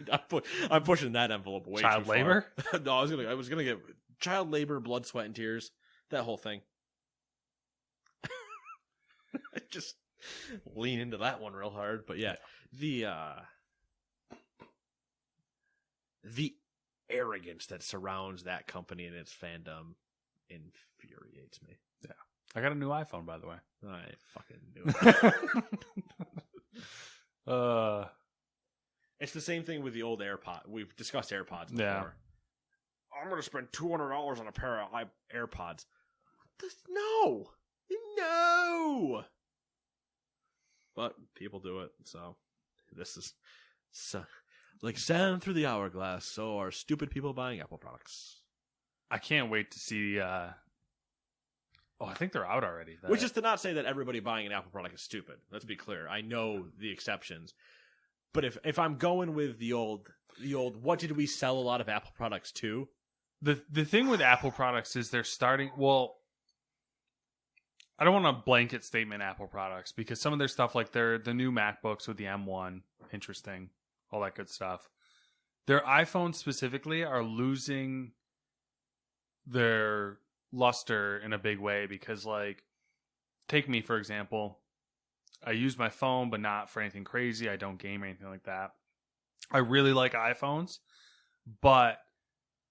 I'm pushing that envelope way Child too far. labor? No, I was gonna get child labor, blood, sweat, and tears. That whole thing. Just lean into that one real hard. But yeah, the arrogance that surrounds that company and its fandom infuriates me. Yeah. I got a new iPhone, by the way. I fucking knew it. It's the same thing with the old AirPod. We've discussed AirPods before. Yeah. I'm going to spend $200 on a pair of AirPods. No! But people do it, so this is like sand through the hourglass. So are stupid people buying Apple products. I can't wait to see. I think they're out already. Which is to not say that everybody buying an Apple product is stupid. Let's be clear. I know the exceptions, but if I'm going with the old, what did we sell a lot of Apple products to? The thing with Apple products is they're starting. Well, I don't want a blanket statement Apple products because some of their stuff, like the new MacBooks with the M1, interesting, all that good stuff. Their iPhones specifically are losing their luster in a big way because, like, take me for example. I use my phone, but not for anything crazy. I don't game or anything like that. I really like iPhones, but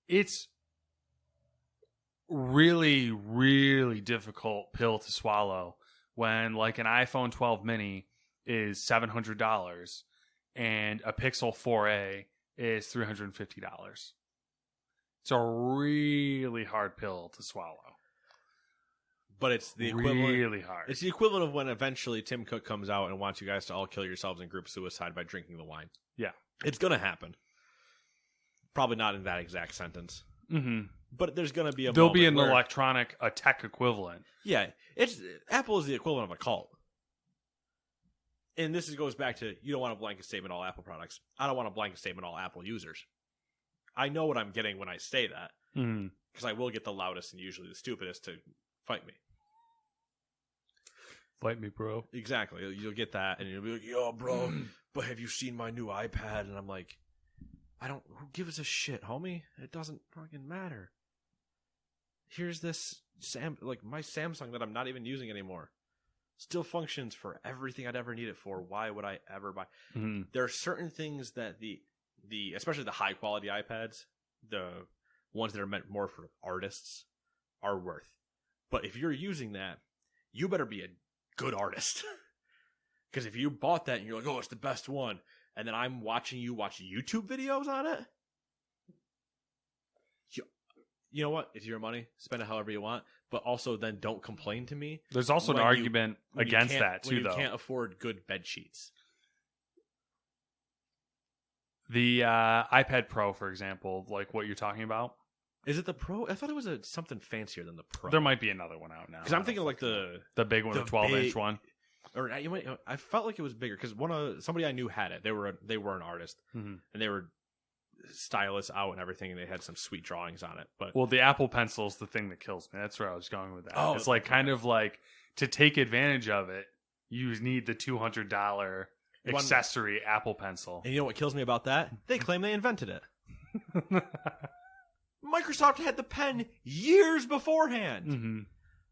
it's really, really difficult pill to swallow when, like, an iPhone 12 mini is $700 and a Pixel 4a is $350. It's a really hard pill to swallow. But it's the equivalent. Really hard. It's the equivalent of when eventually Tim Cook comes out and wants you guys to all kill yourselves in group suicide by drinking the wine. Yeah. It's going to happen. Probably not in that exact sentence. Mm-hmm. But there's going to be There'll be a tech equivalent. Yeah. Apple is the equivalent of a cult. And this goes back to, you don't want a blanket statement all Apple products. I don't want a blanket statement all Apple users. I know what I'm getting when I say that. Because I will get the loudest and usually the stupidest to fight me. Fight me, bro. Exactly. You'll get that, and you'll be like, yo, bro, but have you seen my new iPad? And I'm like, who gives a shit, homie? It doesn't fucking matter. Here's this, my Samsung that I'm not even using anymore. Still functions for everything I'd ever need it for. Why would I ever buy? Mm-hmm. There are certain things that especially the high-quality iPads, the ones that are meant more for artists, are worth. But if you're using that, you better be a good artist. Because if you bought that and you're like, oh, it's the best one, and then I'm watching you watch YouTube videos on it, you know what? It's your money. Spend it however you want. But also then don't complain to me. There's also an argument against that, too, though. You can't afford good bed sheets. The iPad Pro, for example, like what you're talking about, Is it the Pro? I thought it was something fancier than the Pro. There might be another one out now. Because I'm thinking like the big one, the 12-inch one. Or I felt like it was bigger because somebody I knew had it. They were an artist, and they were stylists out and everything, and they had some sweet drawings on it. But the Apple Pencil is the thing that kills me. That's where I was going with that. Oh, it's like kind of like to take advantage of it, you need the $200 accessory Apple Pencil. And you know what kills me about that? They claim they invented it. Microsoft had the pen years beforehand.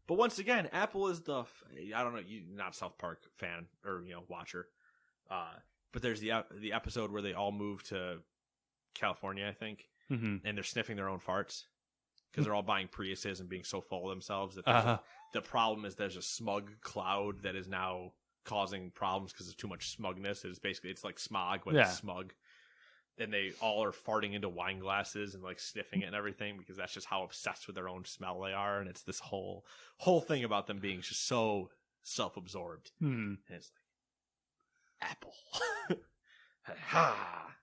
But once again, Apple is I don't know, you're not a South Park fan or watcher, but there's the episode where they all move to California, I think, and they're sniffing their own farts because they're all buying Priuses and being so full of themselves that the problem is there's a smug cloud that is now causing problems because of too much smugness. It's like smog, but it's smug. And they all are farting into wine glasses and like sniffing it and everything because that's just how obsessed with their own smell they are. And it's this whole thing about them being just so self-absorbed. And it's like, Apple. Ha!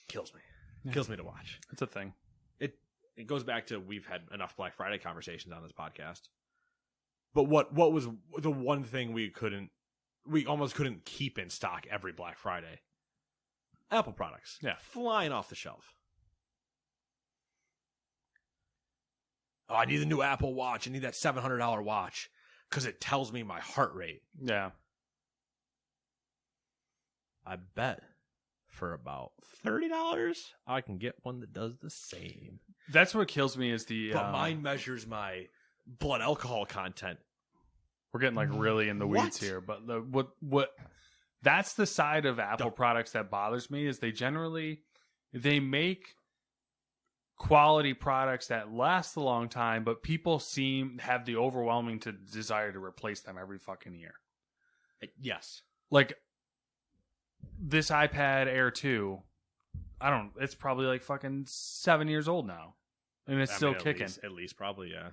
Kills me. Kills me to watch. It's a thing. It goes back to we've had enough Black Friday conversations on this podcast. But what was the one thing we almost couldn't keep in stock every Black Friday? Apple products. Yeah. Flying off the shelf. Oh, I need the new Apple Watch. I need that $700 watch because it tells me my heart rate. Yeah. I bet for about $30, I can get one that does the same. That's what kills me is But mine measures my blood alcohol content. We're getting like really in the weeds here, but what that's the side of Apple products that bothers me is they make quality products that last a long time, but people have the overwhelming desire to replace them every fucking year. Yes. Like this iPad Air 2, it's probably like fucking 7 years old now. And it's still kicking. At least probably, yeah.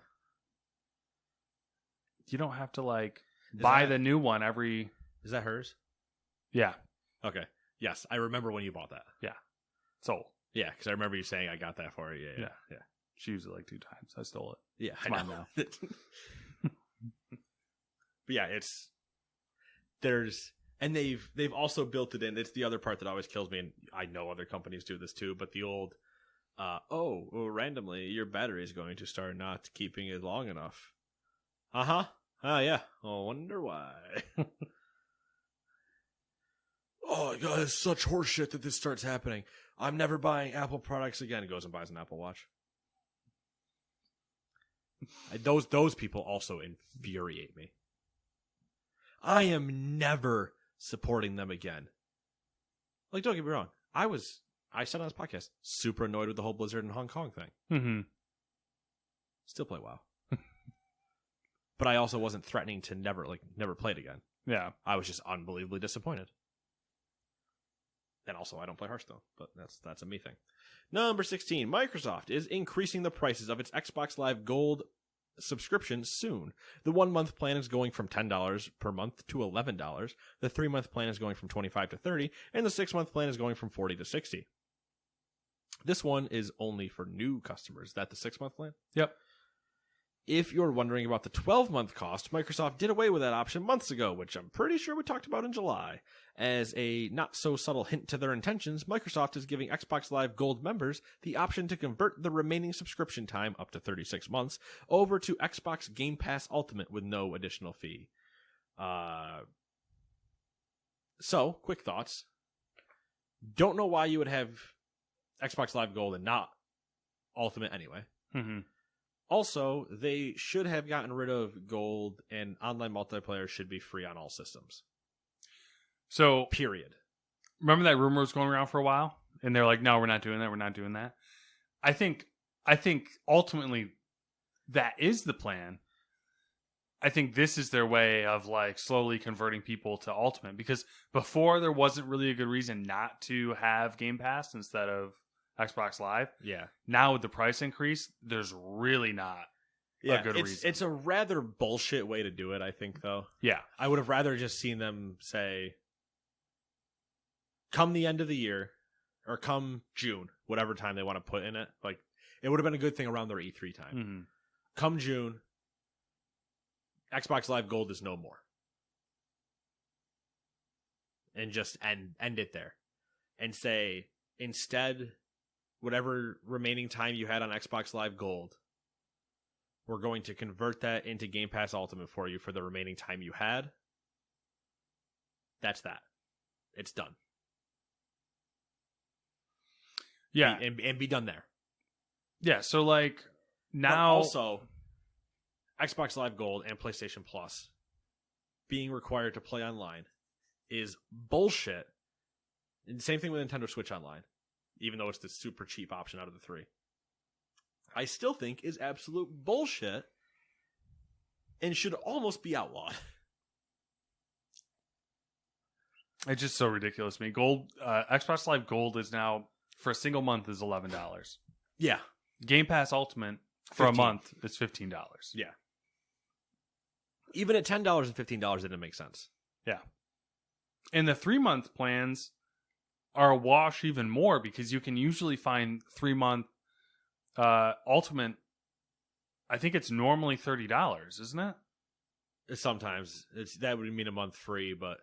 You don't have to buy the new one every... Is that hers? Yeah. Okay. Yes, I remember when you bought that. Yeah. Sold. Yeah, because I remember you saying I got that for you. Yeah. She used it like 2 times. I stole it. Yeah, it's mine now. But yeah, and they've also built it in. It's the other part that always kills me, and I know other companies do this too, but the old, randomly your battery is going to start not keeping it long enough. Uh-huh. Oh, yeah. I wonder why. Oh, God, it's such horseshit that this starts happening. I'm never buying Apple products again. He goes and buys an Apple Watch. Those people also infuriate me. I am never supporting them again. Like, don't get me wrong. I said on this podcast, super annoyed with the whole Blizzard in Hong Kong thing. Mm-hmm. Still play WoW. But I also wasn't threatening to never play it again. Yeah. I was just unbelievably disappointed. And also, I don't play Hearthstone, but that's a me thing. Number 16, Microsoft is increasing the prices of its Xbox Live Gold subscription soon. The 1-month plan is going from $10 per month to $11. The 3-month plan is going from $25 to $30, and the 6-month plan is going from $40 to $60. This one is only for new customers. Is that the 6-month plan? Yep. If you're wondering about the 12-month cost, Microsoft did away with that option months ago, which I'm pretty sure we talked about in July. As a not-so-subtle hint to their intentions, Microsoft is giving Xbox Live Gold members the option to convert the remaining subscription time, up to 36 months, over to Xbox Game Pass Ultimate with no additional fee. So, quick thoughts. Don't know why you would have Xbox Live Gold and not Ultimate anyway. Mm-hmm. Also, they should have gotten rid of Gold, and online multiplayer should be free on all systems. So, period. Remember that rumor was going around for a while? And they're like, no, we're not doing that. We're not doing that. I think ultimately that is the plan. I think this is their way of slowly converting people to Ultimate, because before there wasn't really a good reason not to have Game Pass instead of Xbox Live. Yeah. Now with the price increase, there's really not a good reason. It's a rather bullshit way to do it, I think, though. Yeah. I would have rather just seen them say, come the end of the year, or come June, whatever time they want to put in it. Like, it would have been a good thing around their E3 time. Mm-hmm. Come June, Xbox Live Gold is no more. And just end it there. And say, instead, whatever remaining time you had on Xbox Live Gold, we're going to convert that into Game Pass Ultimate for you for the remaining time you had. That's that. It's done. Yeah. And be done there. Yeah, so like now... But also, Xbox Live Gold and PlayStation Plus being required to play online is bullshit. And same thing with Nintendo Switch Online, even though it's the super cheap option out of the three. I still think is absolute bullshit and should almost be outlawed. It's just so ridiculous to me. Gold, Xbox Live Gold is now, for a single month, is $11. Yeah. Game Pass Ultimate for 15. a month is $15. Yeah. Even at $10 and $15, it didn't make sense. Yeah. And the 3-month plans are a wash even more because you can usually find 3-month Ultimate. I think it's normally $30, isn't it? Sometimes that would mean a month free, but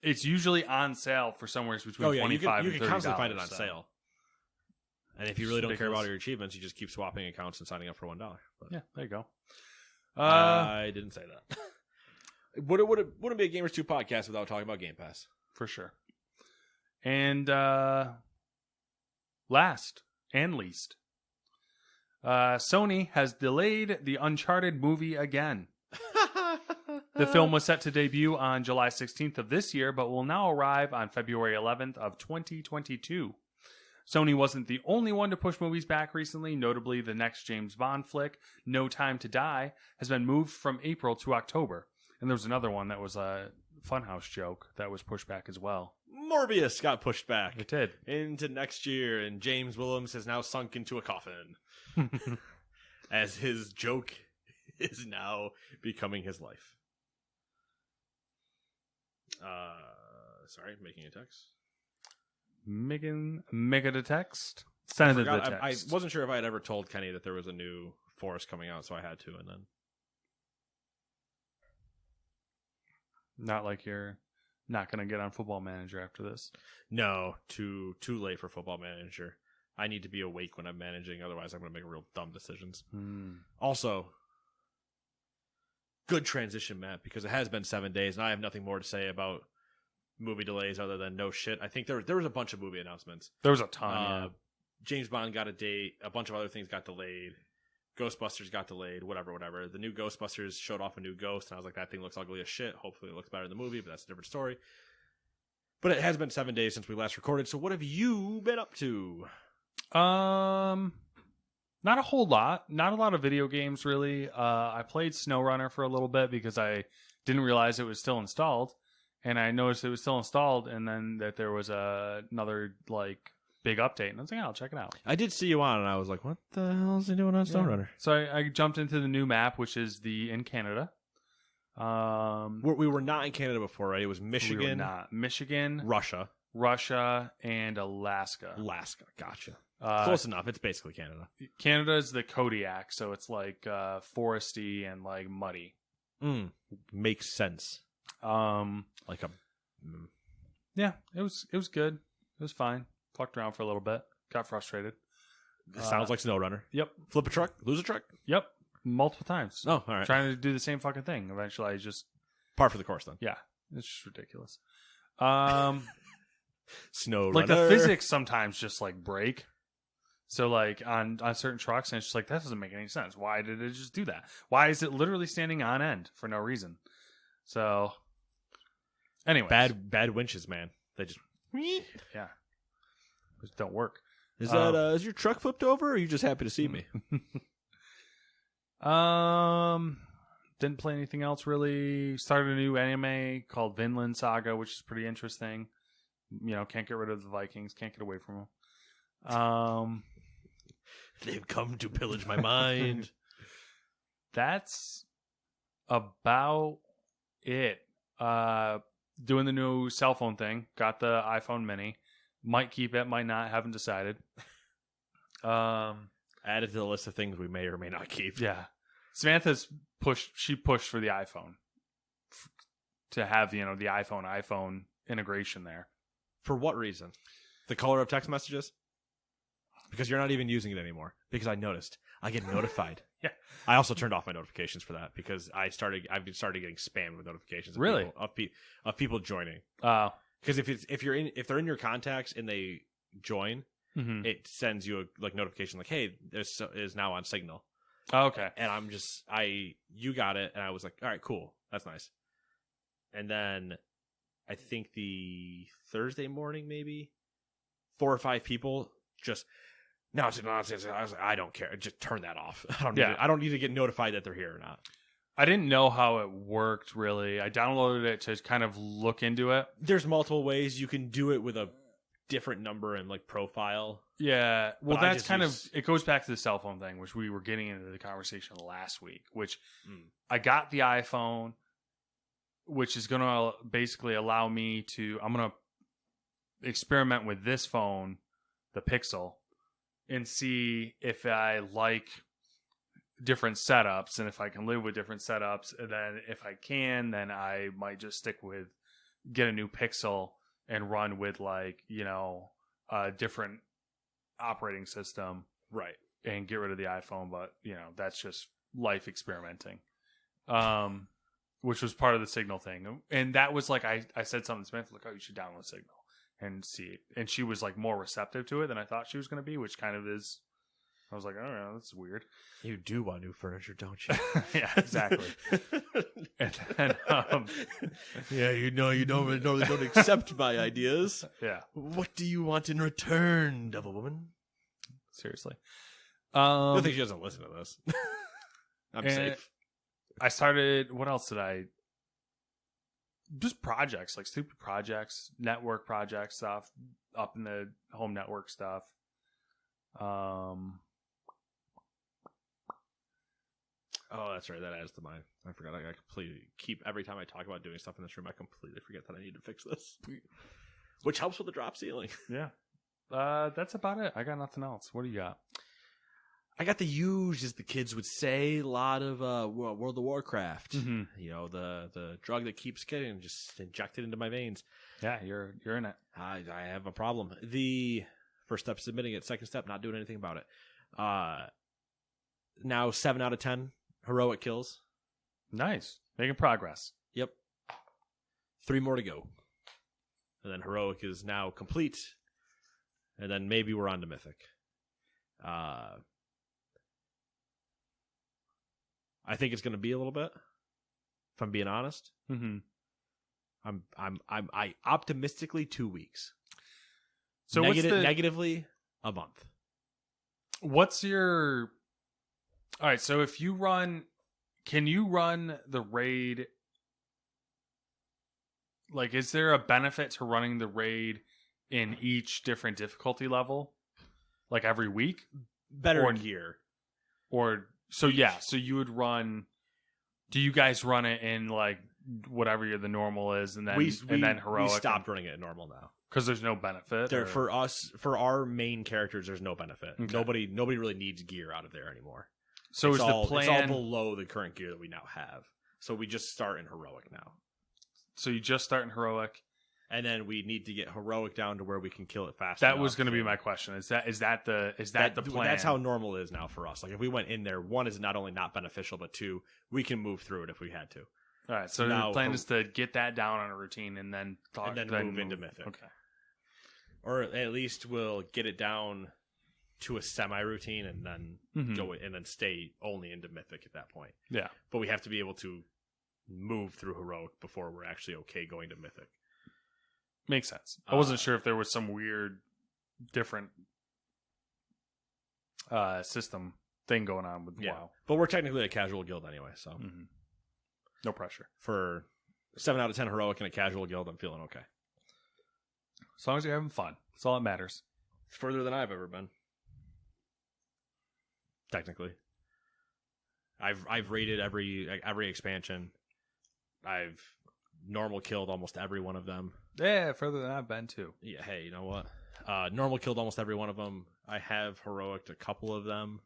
it's usually on sale for somewhere between $25 and $30. You can constantly find it on sale. And if you really don't care ridiculous. about your achievements, you just keep swapping accounts and signing up for $1. But Yeah, there you go. I didn't say that. Wouldn't be a Gamers 2 podcast without talking about Game Pass. For sure. And last and least, Sony has delayed the Uncharted movie again. The film was set to debut on July 16th of this year, but will now arrive on February 11th of 2022. Sony wasn't the only one to push movies back recently. Notably, the next James Bond flick, No Time to Die, has been moved from April to October. And there was another one that was a Funhouse joke that was pushed back as well. Morbius got pushed back. It did. Into next year, and James Willems has now sunk into a coffin. As his joke is now becoming his life. Sorry, making a text. Making the text. Send it the text. I wasn't sure if I had ever told Kenny that there was a new Forest coming out, so I had to, and then Not like you're not going to get on Football Manager after this. no, too late for Football Manager. I need to be awake when I'm managing, otherwise I'm going to make real dumb decisions. Also, good transition, Matt, because it has been 7 days, and I have nothing more to say about movie delays other than no shit. I think there was a bunch of movie announcements. There was a ton. James Bond got a date. A bunch of other things got delayed. Ghostbusters got delayed. Whatever. The new Ghostbusters showed off a new ghost, and I was like, that thing looks ugly as shit. Hopefully it looks better in the movie, but that's a different story. But it has been 7 days since we last recorded, so what have you been up to? Not a whole lot. Not a lot of video games, really. I played SnowRunner for a little bit because I didn't realize it was still installed. And I noticed it was still installed, and then that there was another big update. And I was like, I'll check it out. I did see you on, and I was like, what the hell is he doing on SnowRunner? So I jumped into the new map, which is in Canada. We were not in Canada before, right? It was Michigan. We were not. Michigan, Russia, and Alaska. Gotcha. Close enough. It's basically Canada. Canada is the Kodiak, so it's foresty and muddy. Makes sense. Yeah, it was good. It was fine. Fucked around for a little bit. Got frustrated. Sounds like SnowRunner. Yep. Flip a truck, lose a truck. Yep. Multiple times. Oh, all right. Trying to do the same fucking thing. Eventually, I just par for the course. Then. Yeah, it's just ridiculous. SnowRunner. The physics sometimes just break. So on certain trucks, and it's just that doesn't make any sense. Why did it just do that? Why is it literally standing on end for no reason? So, anyway, bad winches, man. They just just don't work. Is that is your truck flipped over, or are you just happy to see me? Didn't play anything else really. Started a new anime called Vinland Saga, which is pretty interesting. Can't get rid of the Vikings. Can't get away from them. They've come to pillage my mind. That's about it. Doing the new cell phone thing. Got the iPhone mini. Might keep it, might not. Haven't decided. Added to the list of things we may or may not keep. Yeah. Samantha's pushed for the iPhone to have, the iPhone integration there. For what reason? The color of text messages? Because you're not even using it anymore. Because I noticed. I get notified. Yeah. I also turned off my notifications for that because I've started getting spammed with notifications Really? Of people joining. Because if they're in your contacts and they join, it sends you a notification like, hey, this is now on Signal. Oh, okay. And you got it, and I was like, all right, cool, that's nice. And then I think the Thursday morning, maybe 4 or 5 people just, no, it's nonsense. I was like, I don't care, just turn that off. I don't need to get notified that they're here or not. I didn't know how it worked really. I downloaded it to kind of look into it. There's multiple ways you can do it with a different number and profile. Yeah, well, that's kind of, it goes back to the cell phone thing, which we were getting into the conversation last week, which I got the iPhone, which is going to basically allow me to, I'm going to experiment with this phone, the Pixel, and see if I like different setups and if I can live with different setups. And then if I can, then I might just get a new Pixel and run with a different operating system, right, and get rid of the iPhone. But that's just life experimenting, which was part of the Signal thing. And that was I said something to Samantha, like, oh, you should download Signal and see it. And she was more receptive to it than I thought she was going to be, which kind of is. I was like, oh, yeah, that's weird. You do want new furniture, don't you? Yeah, exactly. And then, yeah, you don't accept my ideas. Yeah. What do you want in return, devil woman? Seriously. I think she doesn't listen to this. I'm safe. I started, what else did I? Just projects, stupid projects, network project stuff, up in the home network stuff. Oh, that's right. That adds to mine. I forgot. I completely every time I talk about doing stuff in this room, I completely forget that I need to fix this. Which helps with the drop ceiling. Yeah. That's about it. I got nothing else. What do you got? I got the huge, as the kids would say, a lot of World of Warcraft. Mm-hmm. The drug that keeps getting just injected into my veins. Yeah, you're in it. I have a problem. The first step is admitting it. Second step, not doing anything about it. Now 7 out of 10 heroic kills. Nice. Making progress. Yep. 3 more to go. And then heroic is now complete. And then maybe we're on to mythic. I think it's going to be a little bit, if I'm being honest. Mm-hmm. I optimistically 2 weeks. So negatively a month. What's your? All right. So if you can you run the raid? Is there a benefit to running the raid in each different difficulty level, every week? Better gear, So yeah, so you would run. Do you guys run it in whatever the normal is, and then then heroic? We stopped running it in normal now because there's no benefit. For us, for our main characters, there's no benefit. Okay. Nobody really needs gear out of there anymore. So it's is the plan? It's all below the current gear that we now have. So we just start in heroic now. So you just start in heroic, and then we need to get heroic down to where we can kill it fast. That was going to be my question. Is that the plan? That's how normal is now for us. If we went in there, 1 is not only not beneficial, but 2, we can move through it if we had to. All right. So the plan is to get that down on a routine and then move into mythic. Okay. Or at least we'll get it down to a semi-routine and then go and then stay only into mythic at that point. Yeah. But we have to be able to move through heroic before we're actually okay going to mythic. Makes sense. I wasn't sure if there was some weird, different system thing going on with WoW. But we're technically a casual guild anyway, so no pressure. For 7 out of 10 heroic in a casual guild, I'm feeling okay. As long as you're having fun, that's all that matters. It's further than I've ever been. Technically, I've rated every expansion. I've normal killed almost every one of them. Yeah, further than I've been too. Yeah, hey, you know what? Normal killed almost every one of them. I have heroic a couple of them.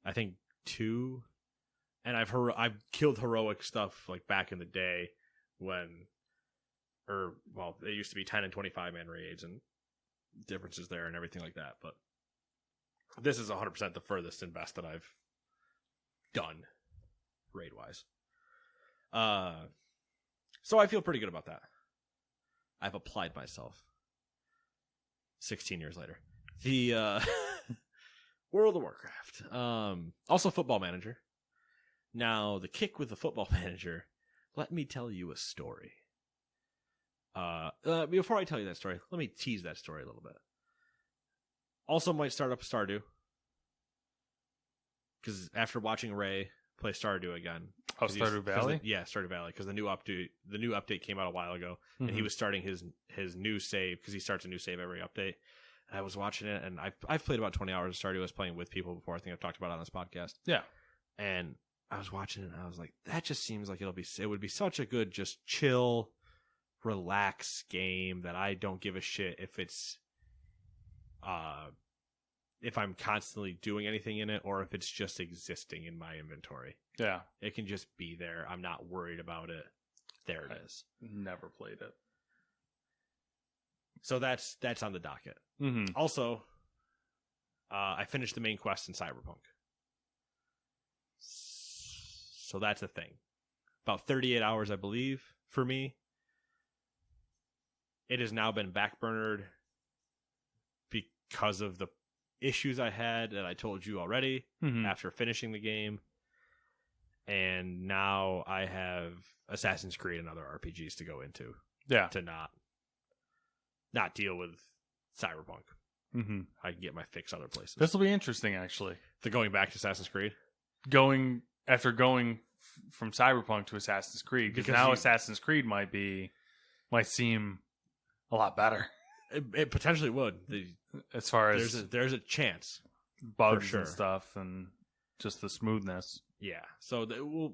I think 2. And I've killed heroic stuff like back in the day when, it used to be 10 and 25 man raids and differences there and everything like that. But this is 100% the furthest and best that I've done raid wise. So I feel pretty good about that. I've applied myself 16 years later. The World of Warcraft. Also Football Manager. Now, the kick with the Football Manager, let me tell you a story. Before I tell you that story, let me tease that story a little bit. Also might start up Stardew. Because after watching Ray play Stardew again. Oh, Stardew Valley? Yeah, Stardew Valley. Because the new update came out a while ago. Mm-hmm. And he was starting his new save. Because he starts a new save every update. And I was watching it. And I've played about 20 hours of Stardew. I was playing with people before. I think I've talked about it on this podcast. Yeah. And I was watching it. And I was like, that just seems like it would be such a good, just chill, relax game that I don't give a shit if it's if I'm constantly doing anything in it or if it's just existing in my inventory. Yeah. It can just be there. I'm not worried about it. There it is. Never played it. So that's on the docket. Mm-hmm. Also, I finished the main quest in Cyberpunk. So that's a thing. About 38 hours, I believe, for me. It has now been backburnered because of the issues I had that I told you already after finishing the game. And now I have Assassin's Creed and other RPGs to go into. Yeah. To not deal with Cyberpunk. Mm-hmm. I can get my fix other places. This will be interesting, actually. The going back to Assassin's Creed? Going from Cyberpunk to Assassin's Creed. Because now Assassin's Creed might seem a lot better. It potentially would. As far as there's a chance. Bugs and stuff and just the smoothness. Yeah. So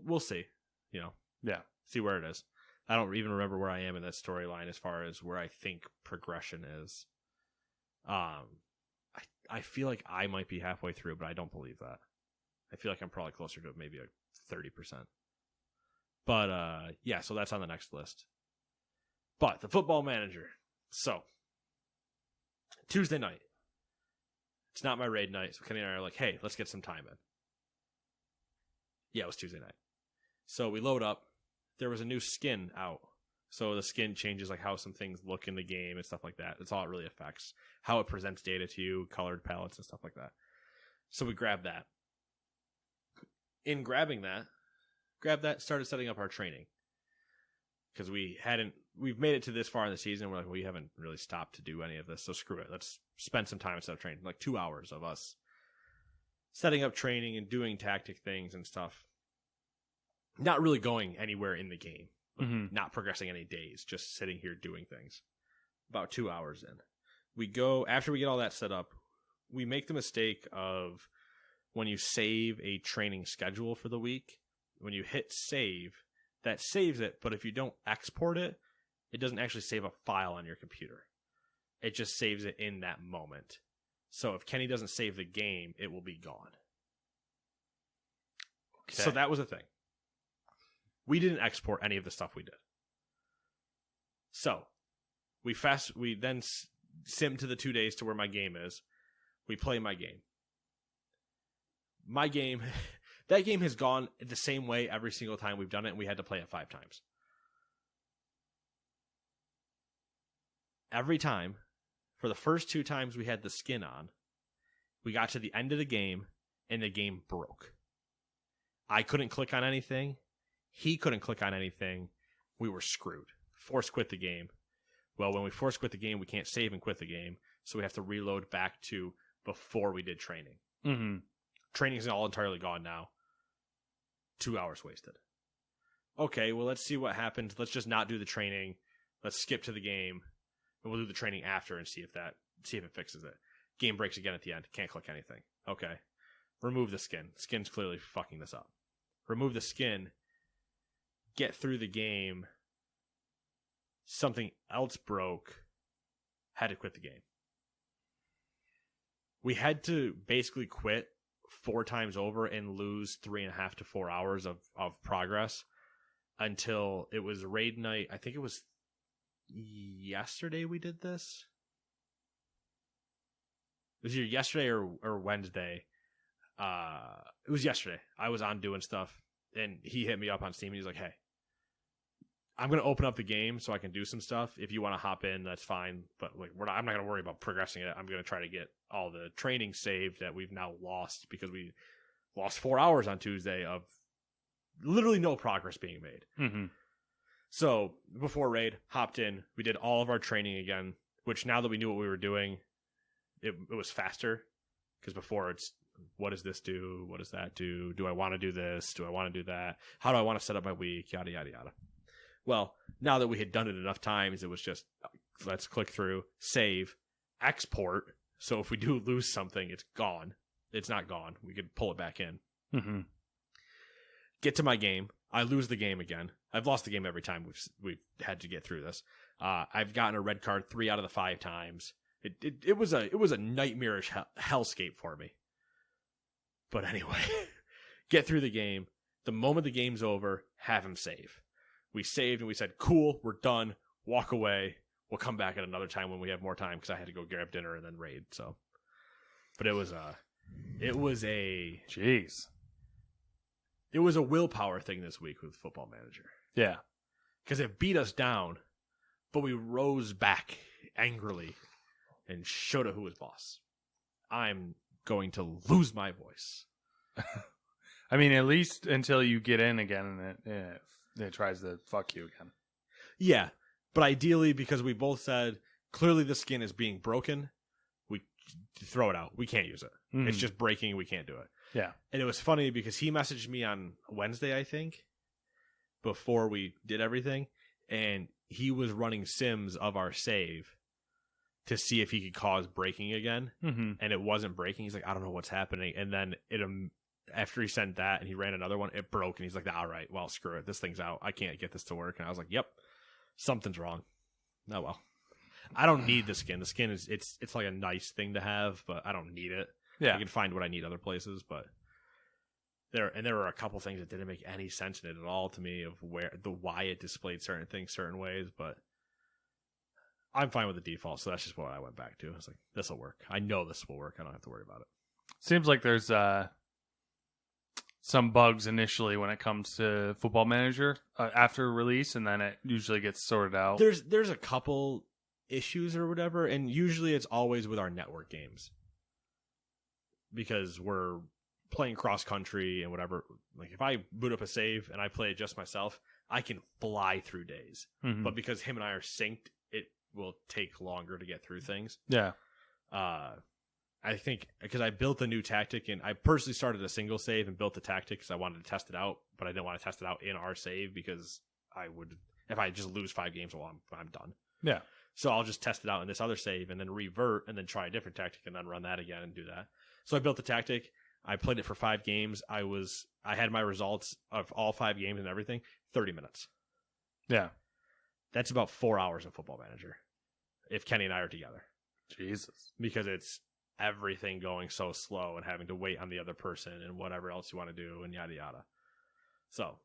we'll see. Yeah. See where it is. I don't even remember where I am in that storyline as far as where I think progression is. I feel like I might be halfway through, but I don't believe that. I feel like I'm probably closer to maybe 30%. But yeah, so that's on the next list. But the Football Manager. So Tuesday night. It's not my raid night, so Kenny and I are like, hey, let's get some time in. Yeah, it was Tuesday night. So we load up. There was a new skin out. So the skin changes like how some things look in the game and stuff like that. That's all it really affects. How it presents data to you, colored palettes and stuff like that. So we grabbed that. In grabbing that, started setting up our training. Because we've made it to this far in the season. We're like, we haven't really stopped to do any of this. So screw it. Let's spend some time instead of training. Like 2 hours of us setting up training and doing tactic things and stuff. Not really going anywhere in the game. Not progressing any days. Just sitting here doing things. About 2 hours in. After we get all that set up, we make the mistake of when you save a training schedule for the week, when you hit save, that saves it, but if you don't export it, it doesn't actually save a file on your computer. It just saves it in that moment. So if Kenny doesn't save the game, it will be gone. Okay. So that was a thing. We didn't export any of the stuff we did. So we then sim to the 2 days to where my game is. We play my game. That game has gone the same way every single time we've done it, and we had to play it 5 times. Every time, for the first 2 times we had the skin on, we got to the end of the game, and the game broke. I couldn't click on anything. He couldn't click on anything. We were screwed. Force quit the game. Well, when we force quit the game, we can't save and quit the game, so we have to reload back to before we did training. Mm-hmm. Training's all entirely gone now. 2 hours wasted. Okay, well, let's see what happens. Let's just not do the training. Let's skip to the game, and we'll do the training after and see if it fixes it. Game breaks again at the end. Can't click anything. Okay. Remove the skin. Skin's clearly fucking this up. Remove the skin. Get through the game. Something else broke. Had to quit the game. we had to basically quit 4 times over and lose 3.5 to 4 hours of progress until it was raid night. I think it was yesterday we did this. It was either yesterday or Wednesday. It was yesterday. I was on doing stuff, and he hit me up on Steam, and he's like, hey, I'm going to open up the game so I can do some stuff. If you want to hop in, that's fine. But like, I'm not going to worry about progressing it. I'm going to try to get all the training saved that we've now lost because we lost 4 hours on Tuesday of literally no progress being made. Mm-hmm. So before raid, hopped in. We did all of our training again, which now that we knew what we were doing, it was faster. Because before it's, what does this do? What does that do? Do I want to do this? Do I want to do that? How do I want to set up my week? Yada, yada, yada. Well, now that we had done it enough times, it was just, let's click through, save, export. So if we do lose something, it's gone. It's not gone. We could pull it back in. Mm-hmm. Get to my game. I lose the game again. I've lost the game every time we've had to get through this. I've gotten a red card 3 out of the 5 times. It was a nightmarish hellscape for me. But anyway, get through the game. The moment the game's over, have him save. We saved and we said, cool, we're done. Walk away. We'll come back at another time when we have more time because I had to go grab dinner and then raid. So, but it was a jeez. It was a willpower thing this week with Football Manager. Yeah, because it beat us down, but we rose back angrily and showed it who was boss. I'm going to lose my voice. I mean, at least until you get in again and it tries to fuck you again. Yeah, but ideally, because we both said, clearly the skin is being broken, we throw it out. We can't use it. Mm-hmm. It's just breaking. We can't do it. Yeah. And it was funny because he messaged me on Wednesday, I think, before we did everything, and he was running sims of our save to see if he could cause breaking again, mm-hmm. and it wasn't breaking. He's like, I don't know what's happening. And then after he sent that and he ran another one, it broke, and he's like, all right, well, screw it. This thing's out. I can't get this to work. And I was like, yep, something's wrong. Oh, well. I don't need the skin. The skin is it's like a nice thing to have, but I don't need it. Yeah. I can find what I need other places, but there were a couple things that didn't make any sense in it at all to me of why it displayed certain things certain ways, but I'm fine with the default, so that's just what I went back to. I was like, this will work. I know this will work. I don't have to worry about it. Seems like there's some bugs initially when it comes to Football Manager after release, and then it usually gets sorted out. There's a couple issues or whatever, and usually it's always with our network games because we're playing cross country and whatever. Like if I boot up a save and I play it just myself, I can fly through days. Mm-hmm. But because him and I are synced, it will take longer to get through things. Yeah. I think because I built a new tactic, and I personally started a single save and built the tactic because I wanted to test it out, but I didn't want to test it out in our save because I would, if I just lose 5 games, well, I'm done. Yeah. So I'll just test it out in this other save and then revert and then try a different tactic and then run that again and do that. So I built the tactic. I played it for 5 games. I had my results of all 5 games and everything, 30 minutes. Yeah. That's about 4 hours of Football Manager if Kenny and I are together. Jesus. Because it's everything going so slow and having to wait on the other person and whatever else you want to do and yada yada. So,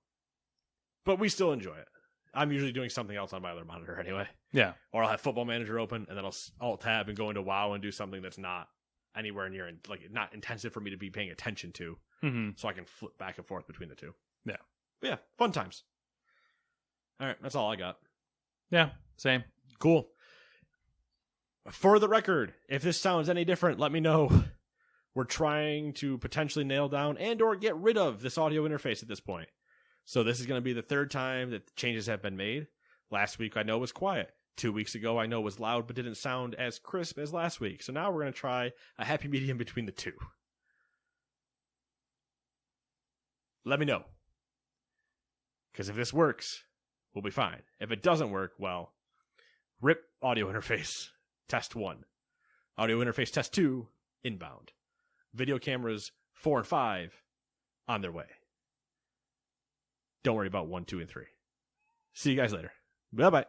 but we still enjoy it. I'm usually doing something else on my other monitor anyway. Yeah. Or I'll have Football Manager open and then I'll Alt-Tab and go into WoW and do something that's not anywhere near, like, not intensive for me to be paying attention to. Mm-hmm. So I can flip back and forth between the two. Yeah. But yeah, fun times. All right, that's all I got. Yeah, same. Cool. For the record, if this sounds any different, let me know. We're trying to potentially nail down and or get rid of this audio interface at this point. So this is going to be the 3rd time that changes have been made. Last week I know was quiet. 2 weeks ago I know was loud but didn't sound as crisp as last week. So now we're going to try a happy medium between the two. Let me know. Because if this works, we'll be fine. If it doesn't work, well, rip audio interface. Test 1. Audio interface test 2, inbound. Video cameras 4 and 5, on their way. Don't worry about 1, 2, and 3. See you guys later. Bye-bye.